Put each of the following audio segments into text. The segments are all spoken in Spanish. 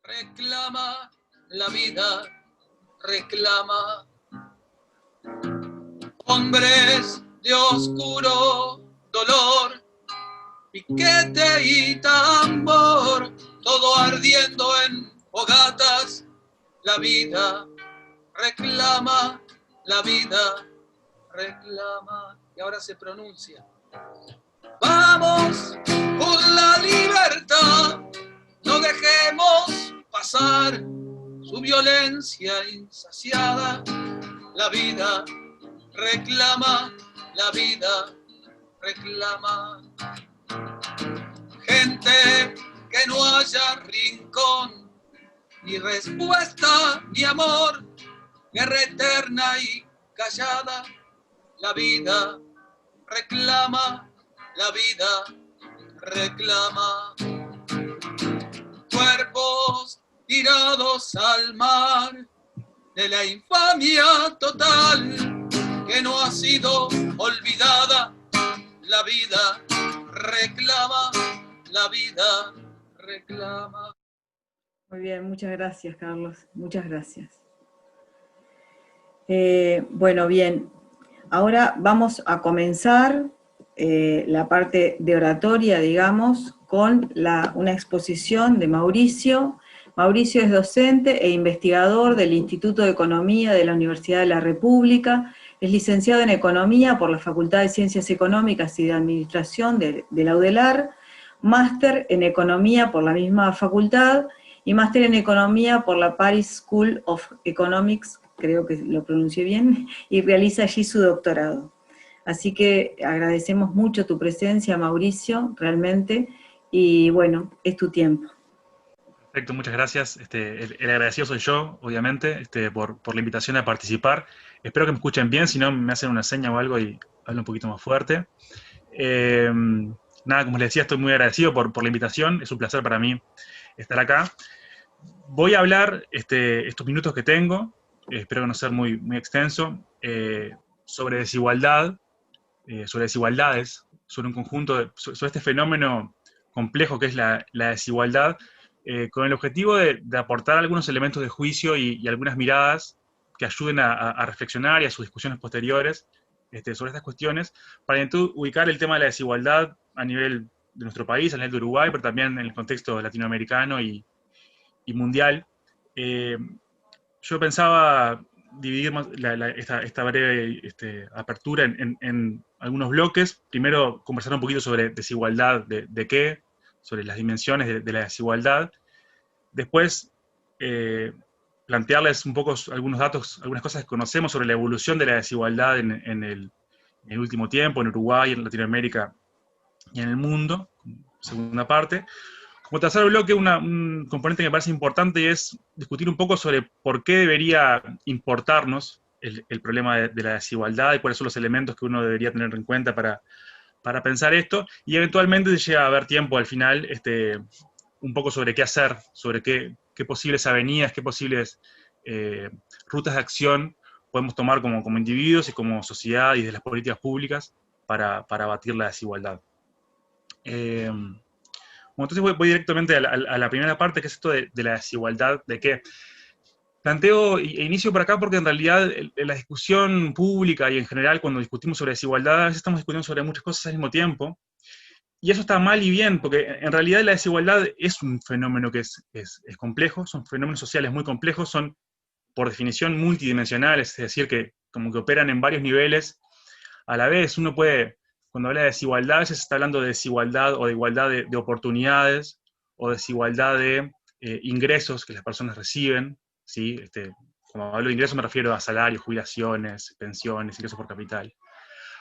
reclama la vida, reclama. Hombres de oscuro dolor, piquete y tambor, todo ardiendo en fogatas, la vida reclama, la vida reclama. Y ahora se pronuncia. Vamos por la libertad, no dejemos pasar su violencia insaciada. La vida reclama, la vida reclama. Gente que no haya rincón, ni respuesta, ni amor, guerra eterna y callada. La vida reclama, la vida reclama. Cuerpos tirados al mar de la infamia total que no ha sido olvidada. La vida reclama, la vida reclama. Muy bien, muchas gracias, Carlos. Muchas gracias. Bueno, bien. Ahora vamos a comenzar la parte de oratoria, digamos, con una exposición de Mauricio. Mauricio es docente e investigador del Instituto de Economía de la Universidad de la República, es licenciado en Economía por la Facultad de Ciencias Económicas y de Administración de la UDELAR, máster en Economía por la misma facultad y máster en Economía por la Paris School of Economics, creo que lo pronuncié bien, y realiza allí su doctorado. Así que agradecemos mucho tu presencia, Mauricio, realmente, y bueno, es tu tiempo. Perfecto, muchas gracias. El agradecido soy yo, obviamente, por la invitación a participar. Espero que me escuchen bien, si no me hacen una seña o algo y hablo un poquito más fuerte. Nada, como les decía, estoy muy agradecido por la invitación, es un placer para mí estar acá. Voy a hablar estos minutos que tengo, espero que no sea muy, muy extenso, sobre desigualdad, sobre desigualdades, sobre un conjunto, sobre este fenómeno complejo que es la desigualdad, con el objetivo de aportar algunos elementos de juicio y algunas miradas que ayuden a reflexionar y a sus discusiones posteriores sobre estas cuestiones, para entonces ubicar el tema de la desigualdad a nivel de nuestro país, a nivel de Uruguay, pero también en el contexto latinoamericano y mundial. Yo pensaba dividir esta breve apertura en algunos bloques. Primero, conversar un poquito sobre desigualdad de qué, sobre las dimensiones de la desigualdad. Después, plantearles un poco algunos datos, algunas cosas que conocemos sobre la evolución de la desigualdad en el último tiempo, en Uruguay, en Latinoamérica y en el mundo, segunda parte. Como tercer bloque, un componente que me parece importante es discutir un poco sobre por qué debería importarnos el problema de la desigualdad y cuáles son los elementos que uno debería tener en cuenta para pensar esto, y eventualmente llega a haber tiempo al final un poco sobre qué hacer, sobre qué posibles avenidas, qué posibles rutas de acción podemos tomar como individuos y como sociedad y de las políticas públicas para abatir la desigualdad. Bueno, entonces voy directamente a la primera parte, que es esto de la desigualdad, de que planteo e inicio por acá porque en realidad en la discusión pública y en general cuando discutimos sobre desigualdad, a veces estamos discutiendo sobre muchas cosas al mismo tiempo, y eso está mal y bien, porque en realidad la desigualdad es un fenómeno que es complejo, son fenómenos sociales muy complejos, son por definición multidimensionales, es decir, que como que operan en varios niveles a la vez. Uno puede, cuando habla de desigualdad, a veces está hablando de desigualdad o de igualdad de oportunidades, o desigualdad de ingresos que las personas reciben, ¿sí? Cuando hablo de ingresos me refiero a salarios, jubilaciones, pensiones, ingresos por capital.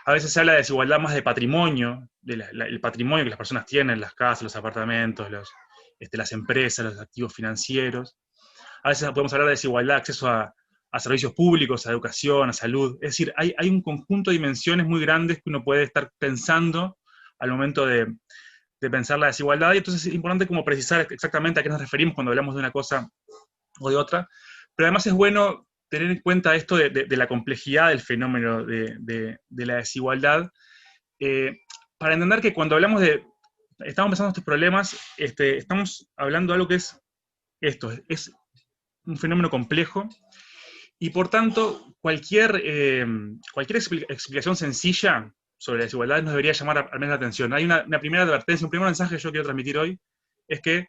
A veces se habla de desigualdad más de patrimonio, el patrimonio que las personas tienen, las casas, los apartamentos, las empresas, los activos financieros. A veces podemos hablar de desigualdad de acceso a servicios públicos, a educación, a salud. Es decir, hay un conjunto de dimensiones muy grandes que uno puede estar pensando al momento de pensar la desigualdad, y entonces es importante como precisar exactamente a qué nos referimos cuando hablamos de una cosa o de otra, pero además es bueno tener en cuenta esto de la complejidad del fenómeno de la desigualdad, para entender que cuando hablamos estamos pensando en estos problemas, estamos hablando de algo que es esto, es un fenómeno complejo, y por tanto, cualquier explicación sencilla sobre la desigualdad nos debería llamar al menos la atención. Hay una primera advertencia, un primer mensaje que yo quiero transmitir hoy, es que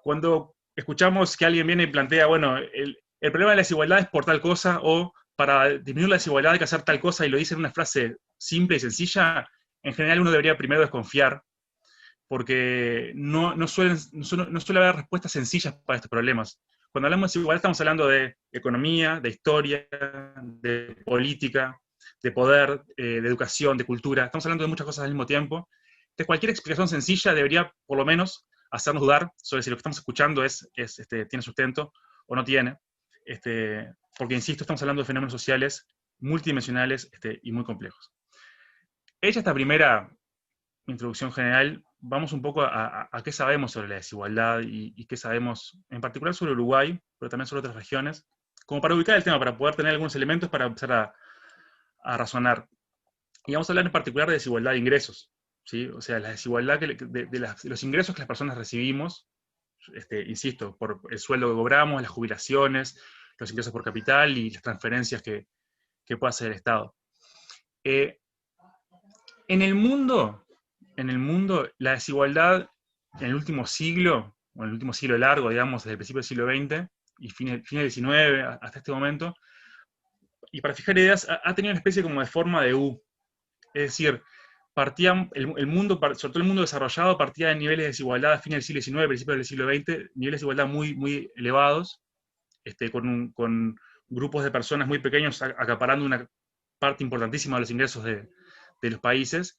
cuando escuchamos que alguien viene y plantea, bueno, el problema de la desigualdad es por tal cosa, o para disminuir la desigualdad hay que hacer tal cosa, y lo dice en una frase simple y sencilla, en general uno debería primero desconfiar, porque no suele haber respuestas sencillas para estos problemas. Cuando hablamos de desigualdad estamos hablando de economía, de historia, de política, de poder, de educación, de cultura. Estamos hablando de muchas cosas al mismo tiempo. Entonces, cualquier explicación sencilla debería, por lo menos, hacernos dudar sobre si lo que estamos escuchando tiene sustento o no tiene. Porque, insisto, estamos hablando de fenómenos sociales multidimensionales y muy complejos. Hecha esta primera introducción general, vamos un poco a qué sabemos sobre la desigualdad y qué sabemos en particular sobre Uruguay, pero también sobre otras regiones, como para ubicar el tema, para poder tener algunos elementos para empezar a razonar. Y vamos a hablar en particular de desigualdad de ingresos, ¿sí? O sea, la desigualdad de los ingresos que las personas recibimos, insisto, por el sueldo que cobramos, las jubilaciones, los ingresos por capital y las transferencias que pueda hacer el Estado. En el mundo, la desigualdad en el último siglo, o en el último siglo largo, digamos, desde el principio del siglo XX y fin del XIX hasta este momento, y para fijar ideas, ha tenido una especie como de forma de U. Es decir, el mundo, sobre todo el mundo desarrollado, partía de niveles de desigualdad a fines del siglo XIX, principios del siglo XX, niveles de desigualdad muy, muy elevados, con grupos de personas muy pequeños acaparando una parte importantísima de los ingresos de los países,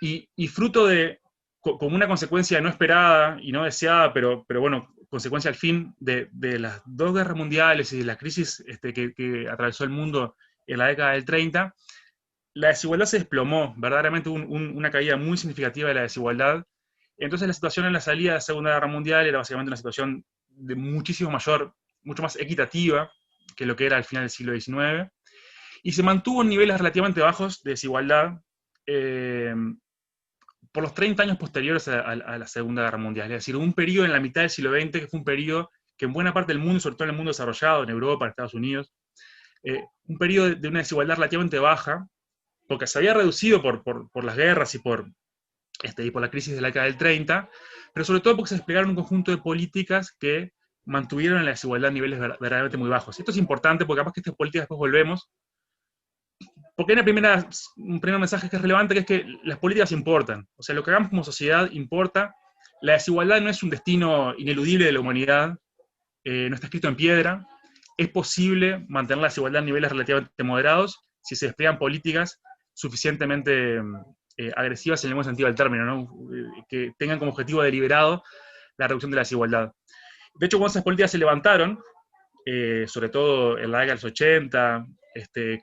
y fruto de, como una consecuencia no esperada y no deseada, pero bueno, consecuencia al fin de las dos guerras mundiales y de la crisis que atravesó el mundo en la década del 30, la desigualdad se desplomó, verdaderamente una caída muy significativa de la desigualdad. Entonces la situación en la salida de la Segunda Guerra Mundial era básicamente una situación de mucho más equitativa que lo que era al final del siglo XIX, y se mantuvo en niveles relativamente bajos de desigualdad por los 30 años posteriores a la Segunda Guerra Mundial. Es decir, un periodo en la mitad del siglo XX que fue un periodo que en buena parte del mundo, sobre todo en el mundo desarrollado, en Europa, en Estados Unidos, un periodo de una desigualdad relativamente baja, porque se había reducido por las guerras y por la crisis de la década del 30, pero sobre todo porque se desplegaron un conjunto de políticas que mantuvieron la desigualdad a niveles verdaderamente muy bajos. Esto es importante porque capaz que estas políticas después volvemos, porque hay un primer mensaje que es relevante, que es que las políticas importan. O sea, lo que hagamos como sociedad importa. La desigualdad no es un destino ineludible de la humanidad, no está escrito en piedra. Es posible mantener la desigualdad a niveles relativamente moderados si se despliegan políticas suficientemente agresivas en el buen sentido del término, ¿no? Que tengan como objetivo deliberado la reducción de la desigualdad. De hecho, cuando esas políticas se levantaron, sobre todo en la década de los 80,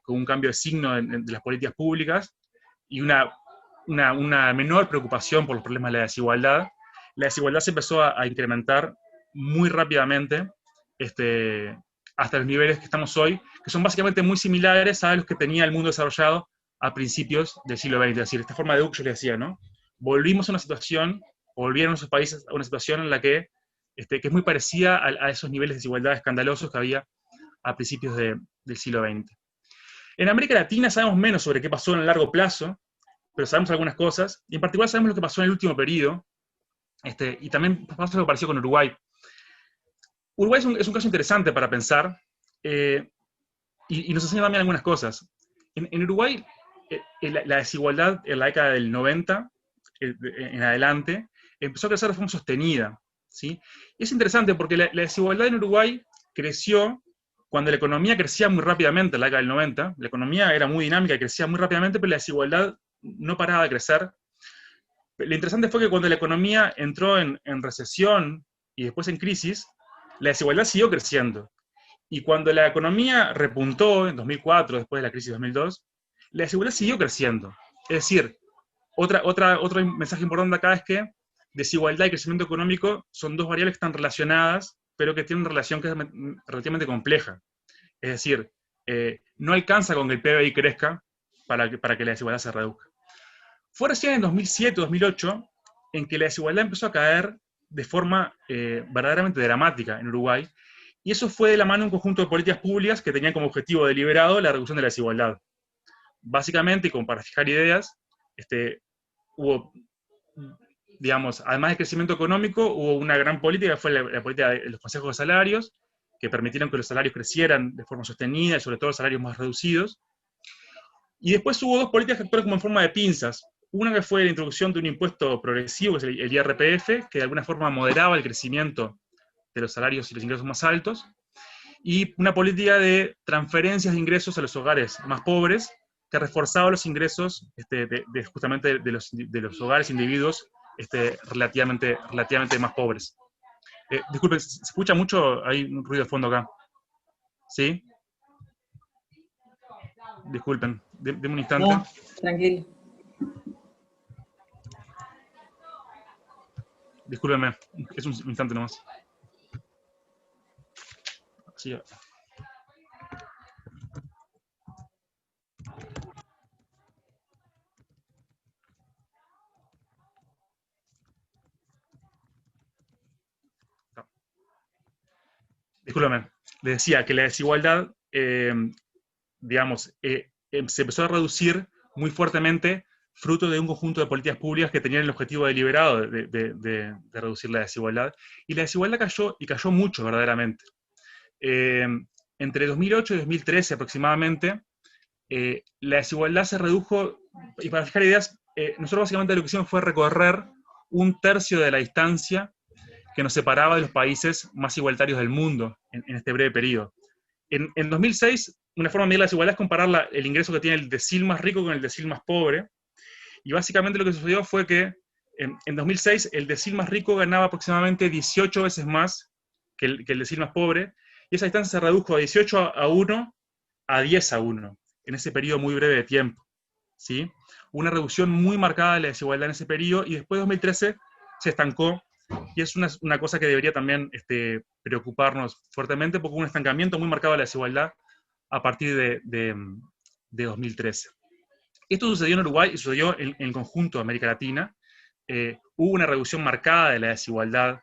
con un cambio de signo de las políticas públicas y una menor preocupación por los problemas de la desigualdad se empezó a incrementar muy rápidamente hasta los niveles que estamos hoy, que son básicamente muy similares a los que tenía el mundo desarrollado a principios del siglo XX. Es decir, esta forma de U que yo les decía, ¿no? Volvimos a una situación, o volvieron esos países a una situación en la que es muy parecida a esos niveles de desigualdad escandalosos que había a principios del siglo XX. En América Latina sabemos menos sobre qué pasó en el largo plazo, pero sabemos algunas cosas, y en particular sabemos lo que pasó en el último periodo, y también pasa algo parecido con Uruguay. Uruguay es un caso interesante para pensar, y nos enseña también algunas cosas. En Uruguay, la desigualdad en la década del 90 en adelante empezó a crecer de forma sostenida, ¿sí? Y es interesante porque la desigualdad en Uruguay creció cuando la economía crecía muy rápidamente en la década del 90. La economía era muy dinámica y crecía muy rápidamente, pero la desigualdad no paraba de crecer. Lo interesante fue que cuando la economía entró en recesión y después en crisis, la desigualdad siguió creciendo. Y cuando la economía repuntó en 2004, después de la crisis de 2002, la desigualdad siguió creciendo. Es decir, otro mensaje importante acá es que desigualdad y crecimiento económico son dos variables que están relacionadas, pero que tienen una relación que es relativamente compleja. Es decir, no alcanza con que el PBI crezca para que la desigualdad se reduzca. Fue recién en 2007, 2008, en que la desigualdad empezó a caer de forma verdaderamente dramática en Uruguay, y eso fue de la mano de un conjunto de políticas públicas que tenían como objetivo deliberado la reducción de la desigualdad. Básicamente, y como para fijar ideas, hubo, digamos, además del crecimiento económico, hubo una gran política, que fue la política de los consejos de salarios, que permitieron que los salarios crecieran de forma sostenida, y sobre todo los salarios más reducidos. Y después hubo dos políticas que actuaron como en forma de pinzas. Una que fue la introducción de un impuesto progresivo, que es el IRPF, que de alguna forma moderaba el crecimiento de los salarios y los ingresos más altos, y una política de transferencias de ingresos a los hogares más pobres, que reforzaba los ingresos justamente de los hogares individuos relativamente más pobres. Disculpen, ¿se escucha mucho? Hay un ruido de fondo acá. ¿Sí? Disculpen, denme un instante. No, tranquilo. Discúlpenme, es un instante nomás. Así. Discúlpeme, les decía que la desigualdad, digamos, se empezó a reducir muy fuertemente fruto de un conjunto de políticas públicas que tenían el objetivo deliberado de reducir la desigualdad, y la desigualdad cayó, y cayó mucho verdaderamente. Entre 2008 y 2013 aproximadamente, la desigualdad se redujo, y para fijar ideas, nosotros básicamente lo que hicimos fue recorrer un tercio de la distancia que nos separaba de los países más igualitarios del mundo en este breve periodo. En 2006, una forma de medir la desigualdad es comparar el ingreso que tiene el decil más rico con el decil más pobre, y básicamente lo que sucedió fue que en 2006 el decil más rico ganaba aproximadamente 18 veces más que el decil más pobre, y esa distancia se redujo de 18-1 a 10-1 en ese periodo muy breve de tiempo, ¿sí? Una reducción muy marcada de la desigualdad en ese periodo, y después de 2013 se estancó, y es una cosa que debería también preocuparnos fuertemente, porque hubo un estancamiento muy marcado de la desigualdad a partir de 2013. Esto sucedió en Uruguay y sucedió en el conjunto de América Latina. Hubo una reducción marcada de la desigualdad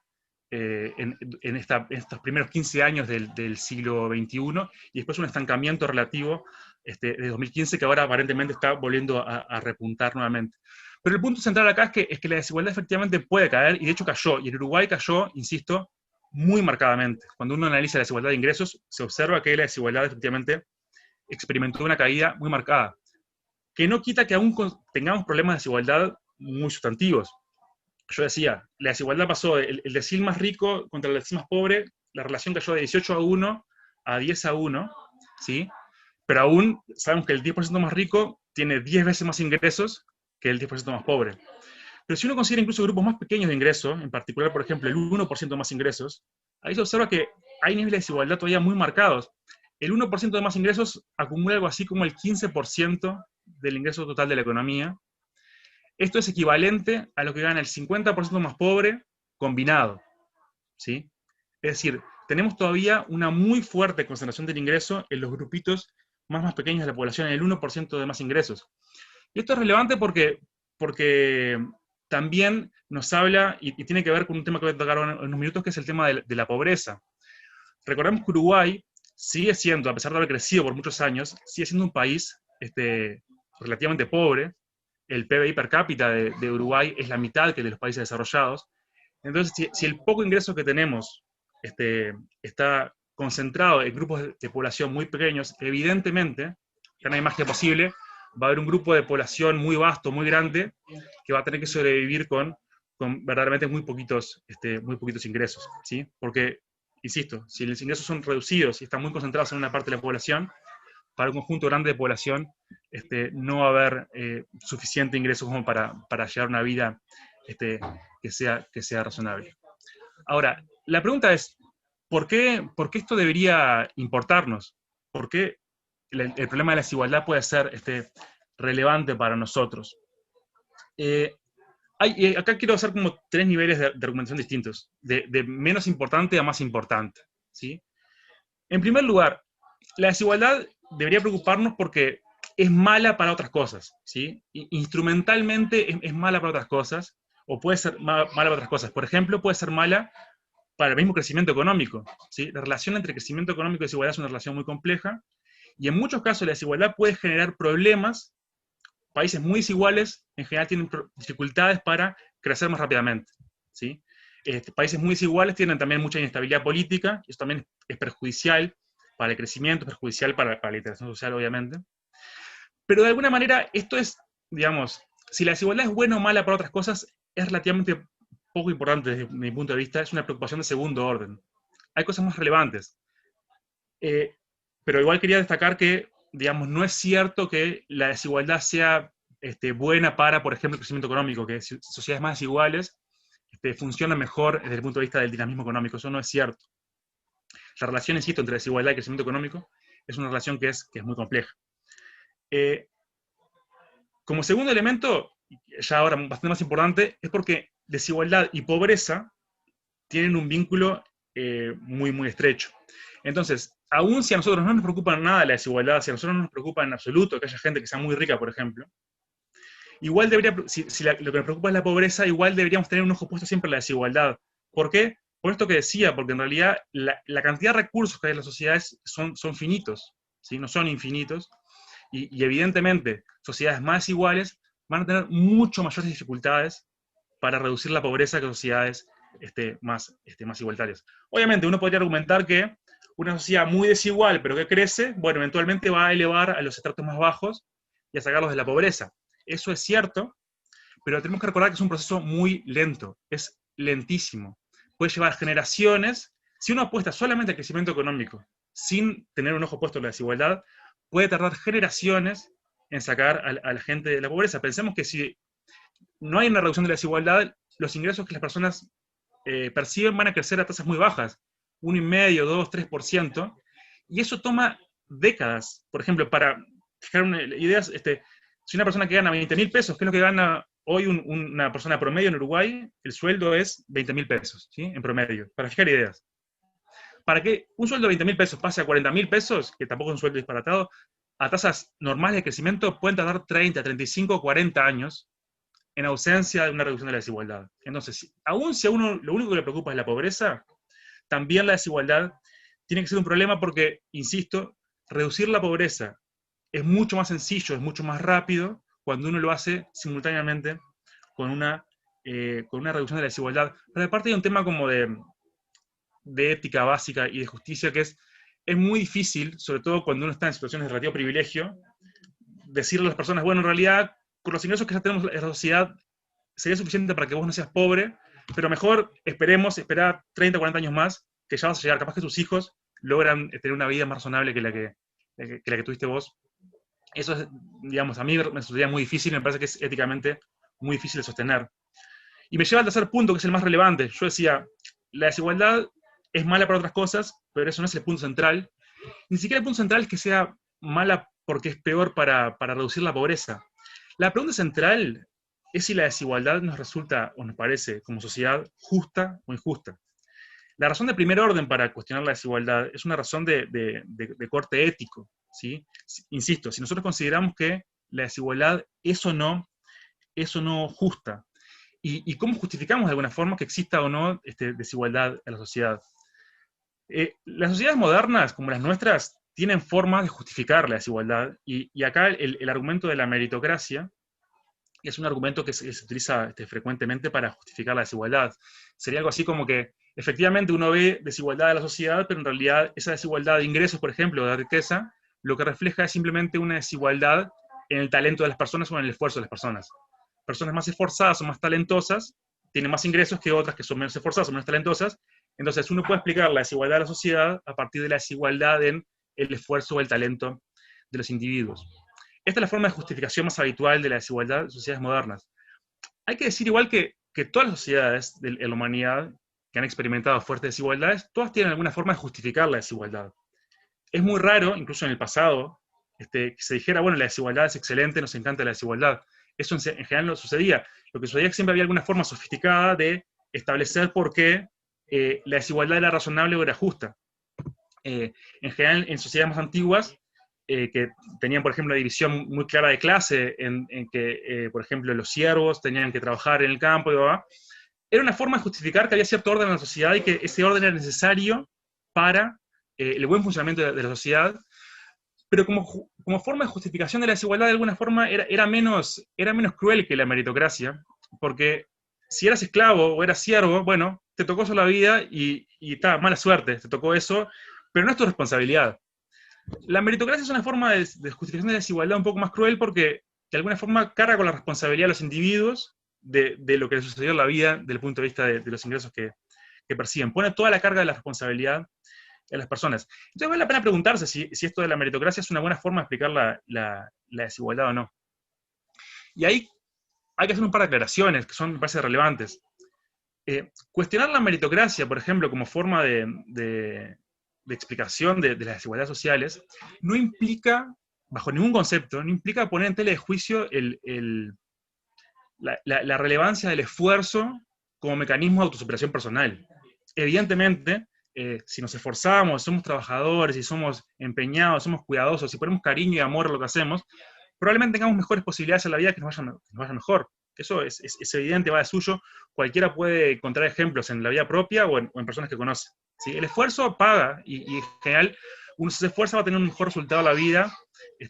en estos primeros 15 años del siglo XXI, y después un estancamiento relativo de 2015 que ahora aparentemente está volviendo a repuntar nuevamente. Pero el punto central acá es que la desigualdad efectivamente puede caer, y de hecho cayó, y en Uruguay cayó, insisto, muy marcadamente. Cuando uno analiza la desigualdad de ingresos, se observa que la desigualdad efectivamente experimentó una caída muy marcada, que no quita que aún tengamos problemas de desigualdad muy sustantivos. Yo decía, la desigualdad pasó el decil más rico contra el decil más pobre, la relación cayó de 18-1 a 10-1, ¿sí? Pero aún sabemos que el 10% más rico tiene 10 veces más ingresos que el 10% más pobre. Pero si uno considera incluso grupos más pequeños de ingresos, en particular, por ejemplo, el 1% más ingresos, ahí se observa que hay niveles de desigualdad todavía muy marcados. El 1% de más ingresos acumula algo así como el 15% del ingreso total de la economía. Esto es equivalente a lo que gana el 50% más pobre combinado, ¿sí? Es decir, tenemos todavía una muy fuerte concentración del ingreso en los grupitos más pequeños de la población, en el 1% de más ingresos. Y esto es relevante porque también nos habla, y tiene que ver con un tema que voy a tocar en unos minutos, que es el tema de la pobreza. Recordemos que Uruguay sigue siendo, a pesar de haber crecido por muchos años, sigue siendo un país relativamente pobre. El PBI per cápita de Uruguay es la mitad que el de los países desarrollados. Entonces, si el poco ingreso que tenemos está concentrado en grupos de población muy pequeños, evidentemente, que no hay magia posible, va a haber un grupo de población muy vasto, muy grande, que va a tener que sobrevivir con verdaderamente muy poquitos ingresos, ¿sí? Porque, insisto, si los ingresos son reducidos y están muy concentrados en una parte de la población, para un conjunto grande de población no va a haber suficiente ingreso como para llevar una vida que sea razonable. Ahora, la pregunta es, ¿por qué esto debería importarnos? ¿Por qué el problema de la desigualdad puede ser relevante para nosotros? Acá quiero hacer como 3 niveles de argumentación distintos, de menos importante a más importante, ¿sí? En primer lugar, la desigualdad debería preocuparnos porque es mala para otras cosas, ¿sí? Instrumentalmente es mala para otras cosas, o puede ser mala para otras cosas. Por ejemplo, puede ser mala para el mismo crecimiento económico, ¿sí? La relación entre crecimiento económico y desigualdad es una relación muy compleja, y en muchos casos la desigualdad puede generar problemas. Países muy desiguales en general tienen dificultades para crecer más rápidamente, ¿sí? Países muy desiguales tienen también mucha inestabilidad política, y eso también es perjudicial para el crecimiento, es perjudicial para la integración social, obviamente. Pero de alguna manera esto es, digamos, si la desigualdad es buena o mala para otras cosas, es relativamente poco importante desde mi punto de vista, es una preocupación de segundo orden. Hay cosas más relevantes. Pero igual quería destacar que, digamos, no es cierto que la desigualdad sea buena para, por ejemplo, el crecimiento económico, que sociedades más desiguales funcionan mejor desde el punto de vista del dinamismo económico. Eso no es cierto. La relación, insisto, entre desigualdad y crecimiento económico es una relación que es muy compleja. Como segundo elemento, ya ahora bastante más importante, es porque desigualdad y pobreza tienen un vínculo muy estrecho. Entonces, aún si a nosotros no nos preocupa nada la desigualdad, si a nosotros no nos preocupa en absoluto que haya gente que sea muy rica, por ejemplo, igual debería, si lo que nos preocupa es la pobreza, igual deberíamos tener un ojo puesto siempre en la desigualdad. ¿Por qué? Por esto que decía, porque en realidad la cantidad de recursos que hay en las sociedades son finitos, ¿sí? No son infinitos, y evidentemente sociedades más desiguales van a tener mucho mayores dificultades para reducir la pobreza que sociedades más igualitarias. Obviamente uno podría argumentar que una sociedad muy desigual pero que crece, bueno, eventualmente va a elevar a los estratos más bajos y a sacarlos de la pobreza. Eso es cierto, pero tenemos que recordar que es un proceso muy lento, es lentísimo. Puede llevar generaciones. Si uno apuesta solamente al crecimiento económico, sin tener un ojo puesto en la desigualdad, puede tardar generaciones en sacar a la gente de la pobreza. Pensemos que si no hay una reducción de la desigualdad, los ingresos que las personas perciben van a crecer a tasas muy bajas, 1,5%, 2%, 3%, y eso toma décadas. Por ejemplo, para fijar ideas, si una persona que gana 20.000 pesos, ¿qué es lo que gana hoy una persona promedio en Uruguay? El sueldo es 20.000 pesos, ¿sí? En promedio, para fijar ideas. Para que un sueldo de 20.000 pesos pase a 40.000 pesos, que tampoco es un sueldo disparatado, a tasas normales de crecimiento pueden tardar 30, 35, 40 años en ausencia de una reducción de la desigualdad. Entonces, aún si a uno lo único que le preocupa es la pobreza, también la desigualdad tiene que ser un problema porque, insisto, reducir la pobreza es mucho más sencillo, es mucho más rápido cuando uno lo hace simultáneamente con una reducción de la desigualdad. Pero aparte hay un tema como de ética básica y de justicia que es muy difícil, sobre todo cuando uno está en situaciones de relativo privilegio, decirle a las personas, bueno, en realidad, con los ingresos que ya tenemos en la sociedad, sería suficiente para que vos no seas pobre, pero mejor esperar 30, 40 años más, que ya vas a llegar. Capaz que tus hijos logran tener una vida más razonable que la que tuviste vos. Eso es, digamos, a mí me resultaría muy difícil, me parece que es éticamente muy difícil de sostener. Y me lleva al tercer punto, que es el más relevante. Yo decía, la desigualdad es mala para otras cosas, pero eso no es el punto central. Ni siquiera el punto central es que sea mala porque es peor para reducir la pobreza. La pregunta central es si la desigualdad nos resulta o nos parece como sociedad justa o injusta. La razón de primer orden para cuestionar la desigualdad es una razón de corte ético, ¿sí? Insisto, si nosotros consideramos que la desigualdad es o no justa, y cómo justificamos de alguna forma que exista o no desigualdad en la sociedad. Las sociedades modernas, como las nuestras, tienen formas de justificar la desigualdad, y acá el argumento de la meritocracia es un argumento que se utiliza frecuentemente para justificar la desigualdad. Sería algo así como que, efectivamente, uno ve desigualdad en la sociedad, pero en realidad esa desigualdad de ingresos, por ejemplo, de riqueza, lo que refleja es simplemente una desigualdad en el talento de las personas o en el esfuerzo de las personas. Personas más esforzadas o más talentosas tienen más ingresos que otras que son menos esforzadas o menos talentosas. Entonces uno puede explicar la desigualdad de la sociedad a partir de la desigualdad en el esfuerzo o el talento de los individuos. Esta es la forma de justificación más habitual de la desigualdad en sociedades modernas. Hay que decir igual que todas las sociedades en la humanidad que han experimentado fuertes desigualdades, todas tienen alguna forma de justificar la desigualdad. Es muy raro, incluso en el pasado, que se dijera, bueno, la desigualdad es excelente, nos encanta la desigualdad. Eso en general no sucedía. Lo que sucedía es que siempre había alguna forma sofisticada de establecer por qué la desigualdad era razonable o era justa. En general, en sociedades más antiguas, que tenían, por ejemplo, una división muy clara de clase, en que, por ejemplo, los siervos tenían que trabajar en el campo, era una forma de justificar que había cierto orden en la sociedad y que ese orden era necesario para el buen funcionamiento de la sociedad, pero como forma de justificación de la desigualdad, de alguna forma, era menos cruel que la meritocracia, porque si eras esclavo o eras siervo, bueno, te tocó eso la vida y mala suerte, te tocó eso, pero no es tu responsabilidad. La meritocracia es una forma de justificación de la desigualdad un poco más cruel porque de alguna forma carga con la responsabilidad de los individuos de lo que les sucedió en la vida desde el punto de vista de los ingresos que perciben. Pone toda la carga de la responsabilidad en las personas. Entonces vale la pena preguntarse si esto de la meritocracia es una buena forma de explicar la desigualdad o no. Y ahí hay que hacer un par de aclaraciones que me parece relevantes. Cuestionar la meritocracia, por ejemplo, como forma de explicación de las desigualdades sociales, no implica, bajo ningún concepto, no implica poner en tela de juicio la relevancia del esfuerzo como mecanismo de autosuperación personal. Evidentemente, si nos esforzamos, somos trabajadores, si somos empeñados, somos cuidadosos, si ponemos cariño y amor a lo que hacemos, probablemente tengamos mejores posibilidades en la vida que nos vaya mejor. Eso es evidente, va de suyo. Cualquiera puede encontrar ejemplos en la vida propia o en personas que conoce. ¿Sí? El esfuerzo paga, y en general, uno se esfuerza va a tener un mejor resultado en la vida,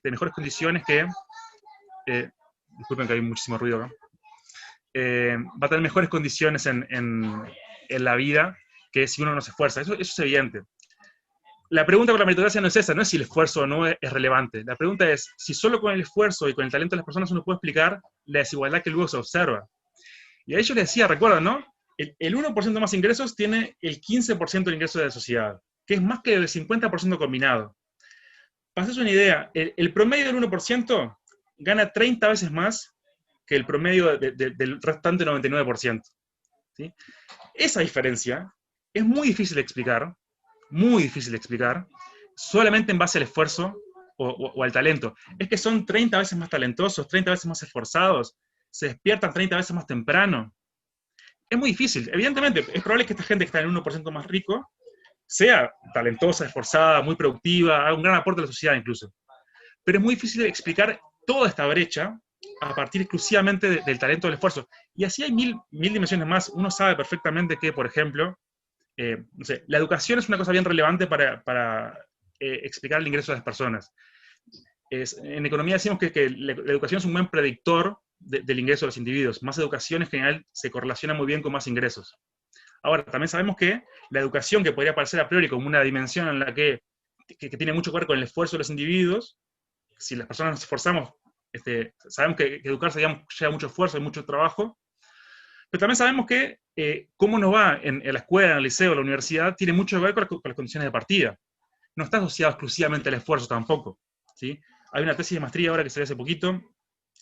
mejores condiciones que... disculpen que hay muchísimo ruido acá. Va a tener mejores condiciones en la vida que si uno no se esfuerza. Eso es evidente. La pregunta con la meritocracia no es esa, no es si el esfuerzo o no es relevante. La pregunta es si solo con el esfuerzo y con el talento de las personas uno puede explicar la desigualdad que luego se observa. Y a ellos les decía, recuerdan, ¿no? El 1% más ingresos tiene el 15% del ingreso de la sociedad, que es más que el 50% combinado. Para hacerse una idea, el promedio del 1% gana 30 veces más que el promedio del restante 99%. ¿Sí? Esa diferencia es muy difícil de explicar, solamente en base al esfuerzo o al talento. Es que son 30 veces más talentosos, 30 veces más esforzados, se despiertan 30 veces más temprano. Es muy difícil. Evidentemente, es probable que esta gente que está en el 1% más rico sea talentosa, esforzada, muy productiva, haga un gran aporte a la sociedad incluso. Pero es muy difícil explicar toda esta brecha a partir exclusivamente del talento del esfuerzo. Y así hay mil dimensiones más. Uno sabe perfectamente que, por ejemplo, no sé, la educación es una cosa bien relevante para explicar el ingreso de las personas. En economía decimos que la educación es un buen predictor del ingreso de los individuos. Más educación en general se correlaciona muy bien con más ingresos. Ahora, también sabemos que la educación, que podría parecer a priori como una dimensión en la que tiene mucho que ver con el esfuerzo de los individuos, si las personas nos esforzamos, sabemos que educarse lleva mucho esfuerzo y mucho trabajo, pero también sabemos que cómo nos va en la escuela, en el liceo, en la universidad, tiene mucho que ver con las condiciones de partida. No está asociado exclusivamente al esfuerzo tampoco. ¿Sí? Hay una tesis de maestría ahora que salió hace poquito,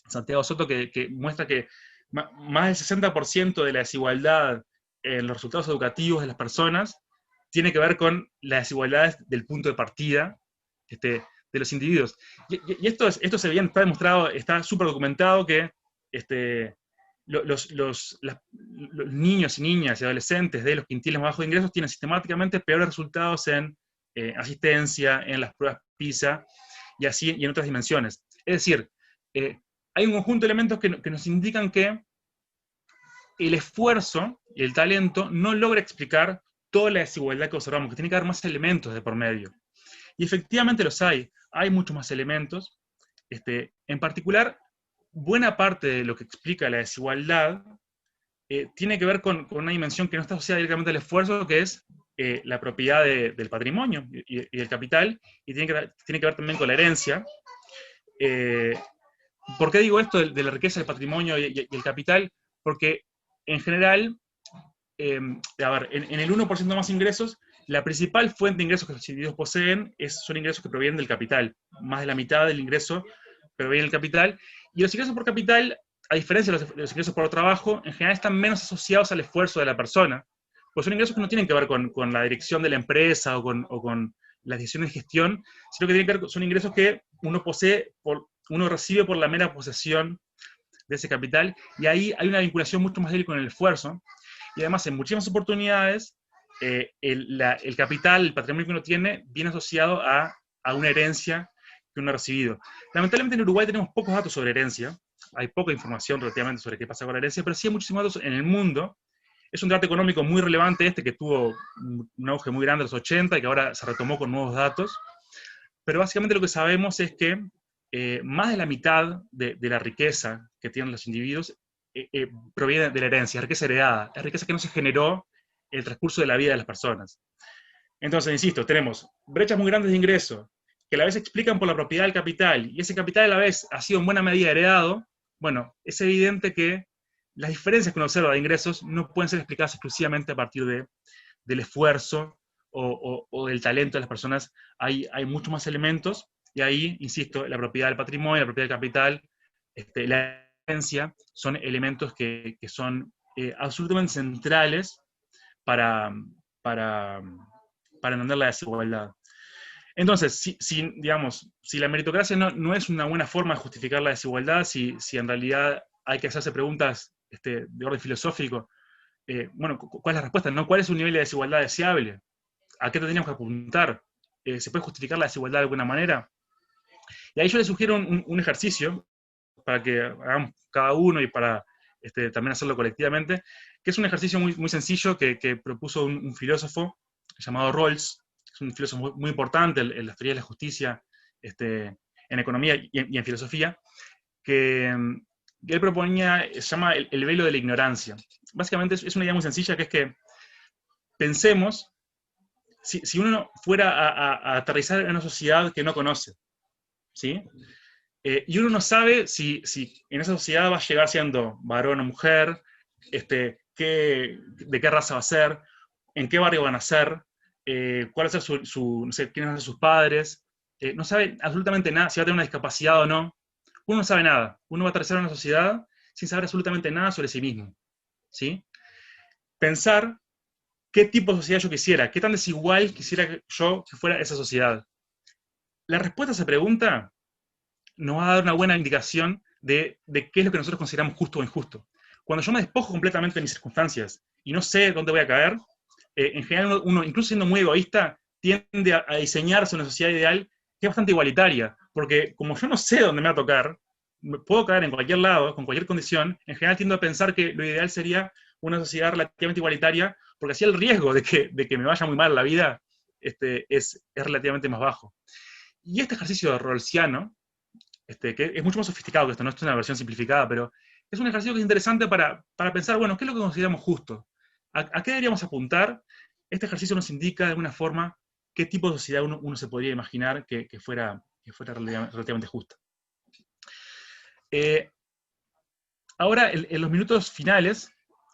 Santiago Soto, que muestra que más del 60% de la desigualdad en los resultados educativos de las personas tiene que ver con las desigualdades del punto de partida de los individuos. Y esto es evidente, está demostrado, está súper documentado que los niños y niñas y adolescentes de los quintiles más bajos de ingresos tienen sistemáticamente peores resultados en asistencia, en las pruebas PISA, y así y en otras dimensiones. Es decir, hay un conjunto de elementos que nos indican que el esfuerzo y el talento no logra explicar toda la desigualdad que observamos, que tiene que haber más elementos de por medio. Y efectivamente los hay muchos más elementos. En particular, buena parte de lo que explica la desigualdad tiene que ver con una dimensión que no está asociada directamente al esfuerzo, que es la propiedad del patrimonio y del capital, y tiene que ver también con la herencia. ¿Por qué digo esto de la riqueza, del patrimonio y el capital? Porque en general, en el 1% más ingresos, la principal fuente de ingresos que los individuos poseen son ingresos que provienen del capital. Más de la mitad del ingreso proviene del capital. Y los ingresos por capital, a diferencia de los ingresos por trabajo, en general están menos asociados al esfuerzo de la persona. Pues son ingresos que no tienen que ver con la dirección de la empresa o con las decisiones de gestión, sino que tienen que ver, son ingresos que uno posee, uno recibe por la mera posesión de ese capital, y ahí hay una vinculación mucho más débil con el esfuerzo, y además en muchísimas oportunidades el capital, el patrimonio que uno tiene, viene asociado a una herencia uno ha recibido. Lamentablemente en Uruguay tenemos pocos datos sobre herencia, hay poca información relativamente sobre qué pasa con la herencia, pero sí hay muchísimos datos en el mundo. Es un debate económico muy relevante que tuvo un auge muy grande en los 80 y que ahora se retomó con nuevos datos. Pero básicamente lo que sabemos es que más de la mitad de la riqueza que tienen los individuos proviene de la herencia, riqueza heredada, es riqueza que no se generó en el transcurso de la vida de las personas. Entonces, insisto, tenemos brechas muy grandes de ingreso, que a la vez se explican por la propiedad del capital, y ese capital a la vez ha sido en buena medida heredado. Bueno, es evidente que las diferencias que uno observa de ingresos no pueden ser explicadas exclusivamente a partir del esfuerzo o del talento de las personas. Hay muchos más elementos, y ahí, insisto, la propiedad del patrimonio, la propiedad del capital, la herencia, son elementos que son absolutamente centrales para entender la desigualdad. Entonces, si la meritocracia no es una buena forma de justificar la desigualdad, si en realidad hay que hacerse preguntas de orden filosófico, bueno, ¿cuál es la respuesta? ¿No? ¿Cuál es un nivel de desigualdad deseable? ¿A qué tendríamos que apuntar? ¿Se puede justificar la desigualdad de alguna manera? Y ahí yo les sugiero un ejercicio para que hagamos cada uno y para también hacerlo colectivamente, que es un ejercicio muy, muy sencillo que propuso un filósofo llamado Rawls, que es un filósofo muy, muy importante en las teorías de la justicia, en economía y en filosofía, que él proponía, se llama el velo de la ignorancia. Básicamente es una idea muy sencilla, que es que pensemos, si uno fuera a aterrizar en una sociedad que no conoce, ¿sí? Y uno no sabe si en esa sociedad va a llegar siendo varón o mujer, de qué raza va a ser, en qué barrio van a ser, cuál va a ser no sé, quiénes van a ser sus padres, no sabe absolutamente nada, si va a tener una discapacidad o no. Uno no sabe nada. Uno va a aterrizar en una sociedad sin saber absolutamente nada sobre sí mismo, ¿sí? Pensar qué tipo de sociedad yo quisiera, qué tan desigual quisiera yo que fuera esa sociedad. La respuesta a esa pregunta nos va a dar una buena indicación de qué es lo que nosotros consideramos justo o injusto. Cuando yo me despojo completamente de mis circunstancias y no sé dónde voy a caer, en general uno, incluso siendo muy egoísta, tiende a diseñarse una sociedad ideal que es bastante igualitaria, porque como yo no sé dónde me va a tocar, puedo caer en cualquier lado, con cualquier condición, en general tiendo a pensar que lo ideal sería una sociedad relativamente igualitaria, porque así el riesgo de que me vaya muy mal la vida es relativamente más bajo. Y este ejercicio rawlsiano, que es mucho más sofisticado que esto, no es una versión simplificada, pero es un ejercicio que es interesante para pensar, bueno, ¿qué es lo que consideramos justo? ¿A qué deberíamos apuntar? Este ejercicio nos indica de alguna forma qué tipo de sociedad uno se podría imaginar que fuera relativamente justa. Ahora, en los minutos finales,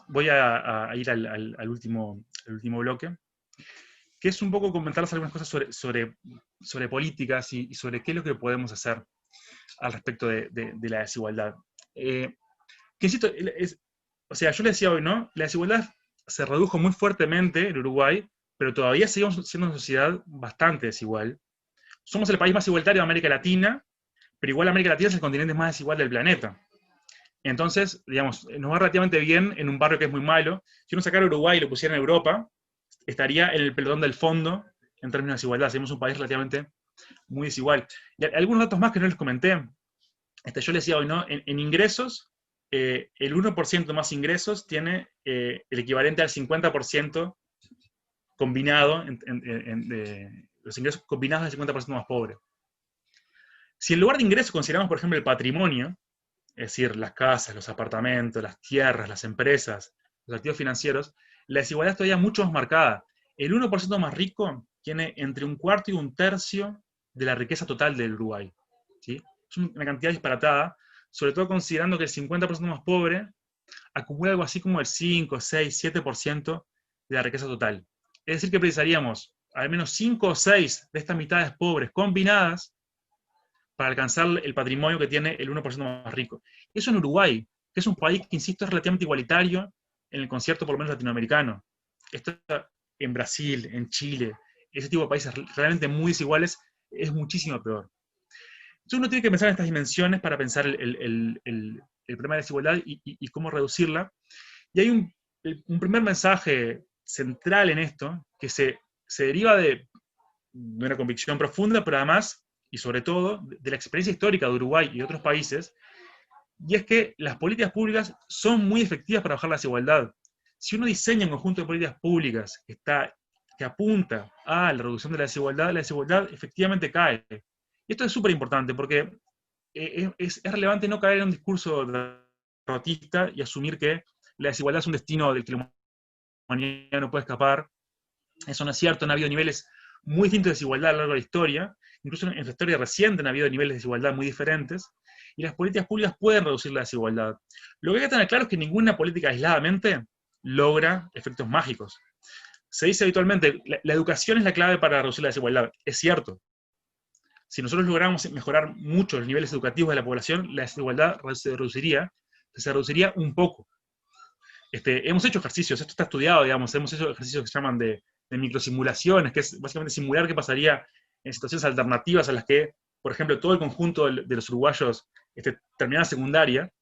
voy a ir al último bloque, que es un poco comentarles algunas cosas sobre políticas y sobre qué es lo que podemos hacer al respecto de la desigualdad. Que insisto, o sea, yo le decía hoy, ¿no? La desigualdad se redujo muy fuertemente en Uruguay, pero todavía seguimos siendo una sociedad bastante desigual. Somos el país más igualitario de América Latina, pero igual América Latina es el continente más desigual del planeta. Entonces, digamos, nos va relativamente bien en un barrio que es muy malo. Si uno sacara Uruguay y lo pusiera en Europa, estaría en el pelotón del fondo en términos de desigualdad. Somos un país relativamente muy desigual. Y algunos datos más que no les comenté. Yo les decía hoy, ¿no? En ingresos, el 1% más ingresos tiene el equivalente al 50% combinado, los ingresos combinados del 50% más pobre. Si en lugar de ingresos consideramos, por ejemplo, el patrimonio, es decir, las casas, los apartamentos, las tierras, las empresas, los activos financieros, la desigualdad es todavía mucho más marcada. El 1% más rico tiene entre un cuarto y un tercio de la riqueza total del Uruguay, ¿sí? Es una cantidad disparatada, sobre todo considerando que el 50% más pobre acumula algo así como el 5, 6, 7% de la riqueza total. Es decir, que precisaríamos al menos 5 o 6 de estas mitades pobres combinadas para alcanzar el patrimonio que tiene el 1% más rico. Eso en Uruguay, que es un país que, insisto, es relativamente igualitario en el concierto por lo menos latinoamericano. Esto en Brasil, en Chile, ese tipo de países realmente muy desiguales, es muchísimo peor. Entonces uno tiene que pensar en estas dimensiones para pensar el problema de desigualdad y cómo reducirla. Y hay un primer mensaje central en esto, que se deriva de una convicción profunda, pero además y sobre todo de la experiencia histórica de Uruguay y otros países, y es que las políticas públicas son muy efectivas para bajar la desigualdad. Si uno diseña un conjunto de políticas públicas que apunta a la reducción de la desigualdad efectivamente cae. Y esto es súper importante porque es relevante no caer en un discurso derrotista y asumir que la desigualdad es un destino del que la humanidad no puede escapar. Eso no es cierto, han habido niveles muy distintos de desigualdad a lo largo de la historia, incluso en la historia reciente han habido niveles de desigualdad muy diferentes, y las políticas públicas pueden reducir la desigualdad. Lo que hay que tener claro es que ninguna política aisladamente logra efectos mágicos. Se dice habitualmente, la educación es la clave para reducir la desigualdad. Es cierto. Si nosotros logramos mejorar mucho los niveles educativos de la población, la desigualdad se reduciría un poco. Hemos hecho ejercicios, esto está estudiado, digamos, hemos hecho ejercicios que se llaman de microsimulaciones, que es básicamente simular qué pasaría en situaciones alternativas a las que, por ejemplo, todo el conjunto de los uruguayos terminara secundaria,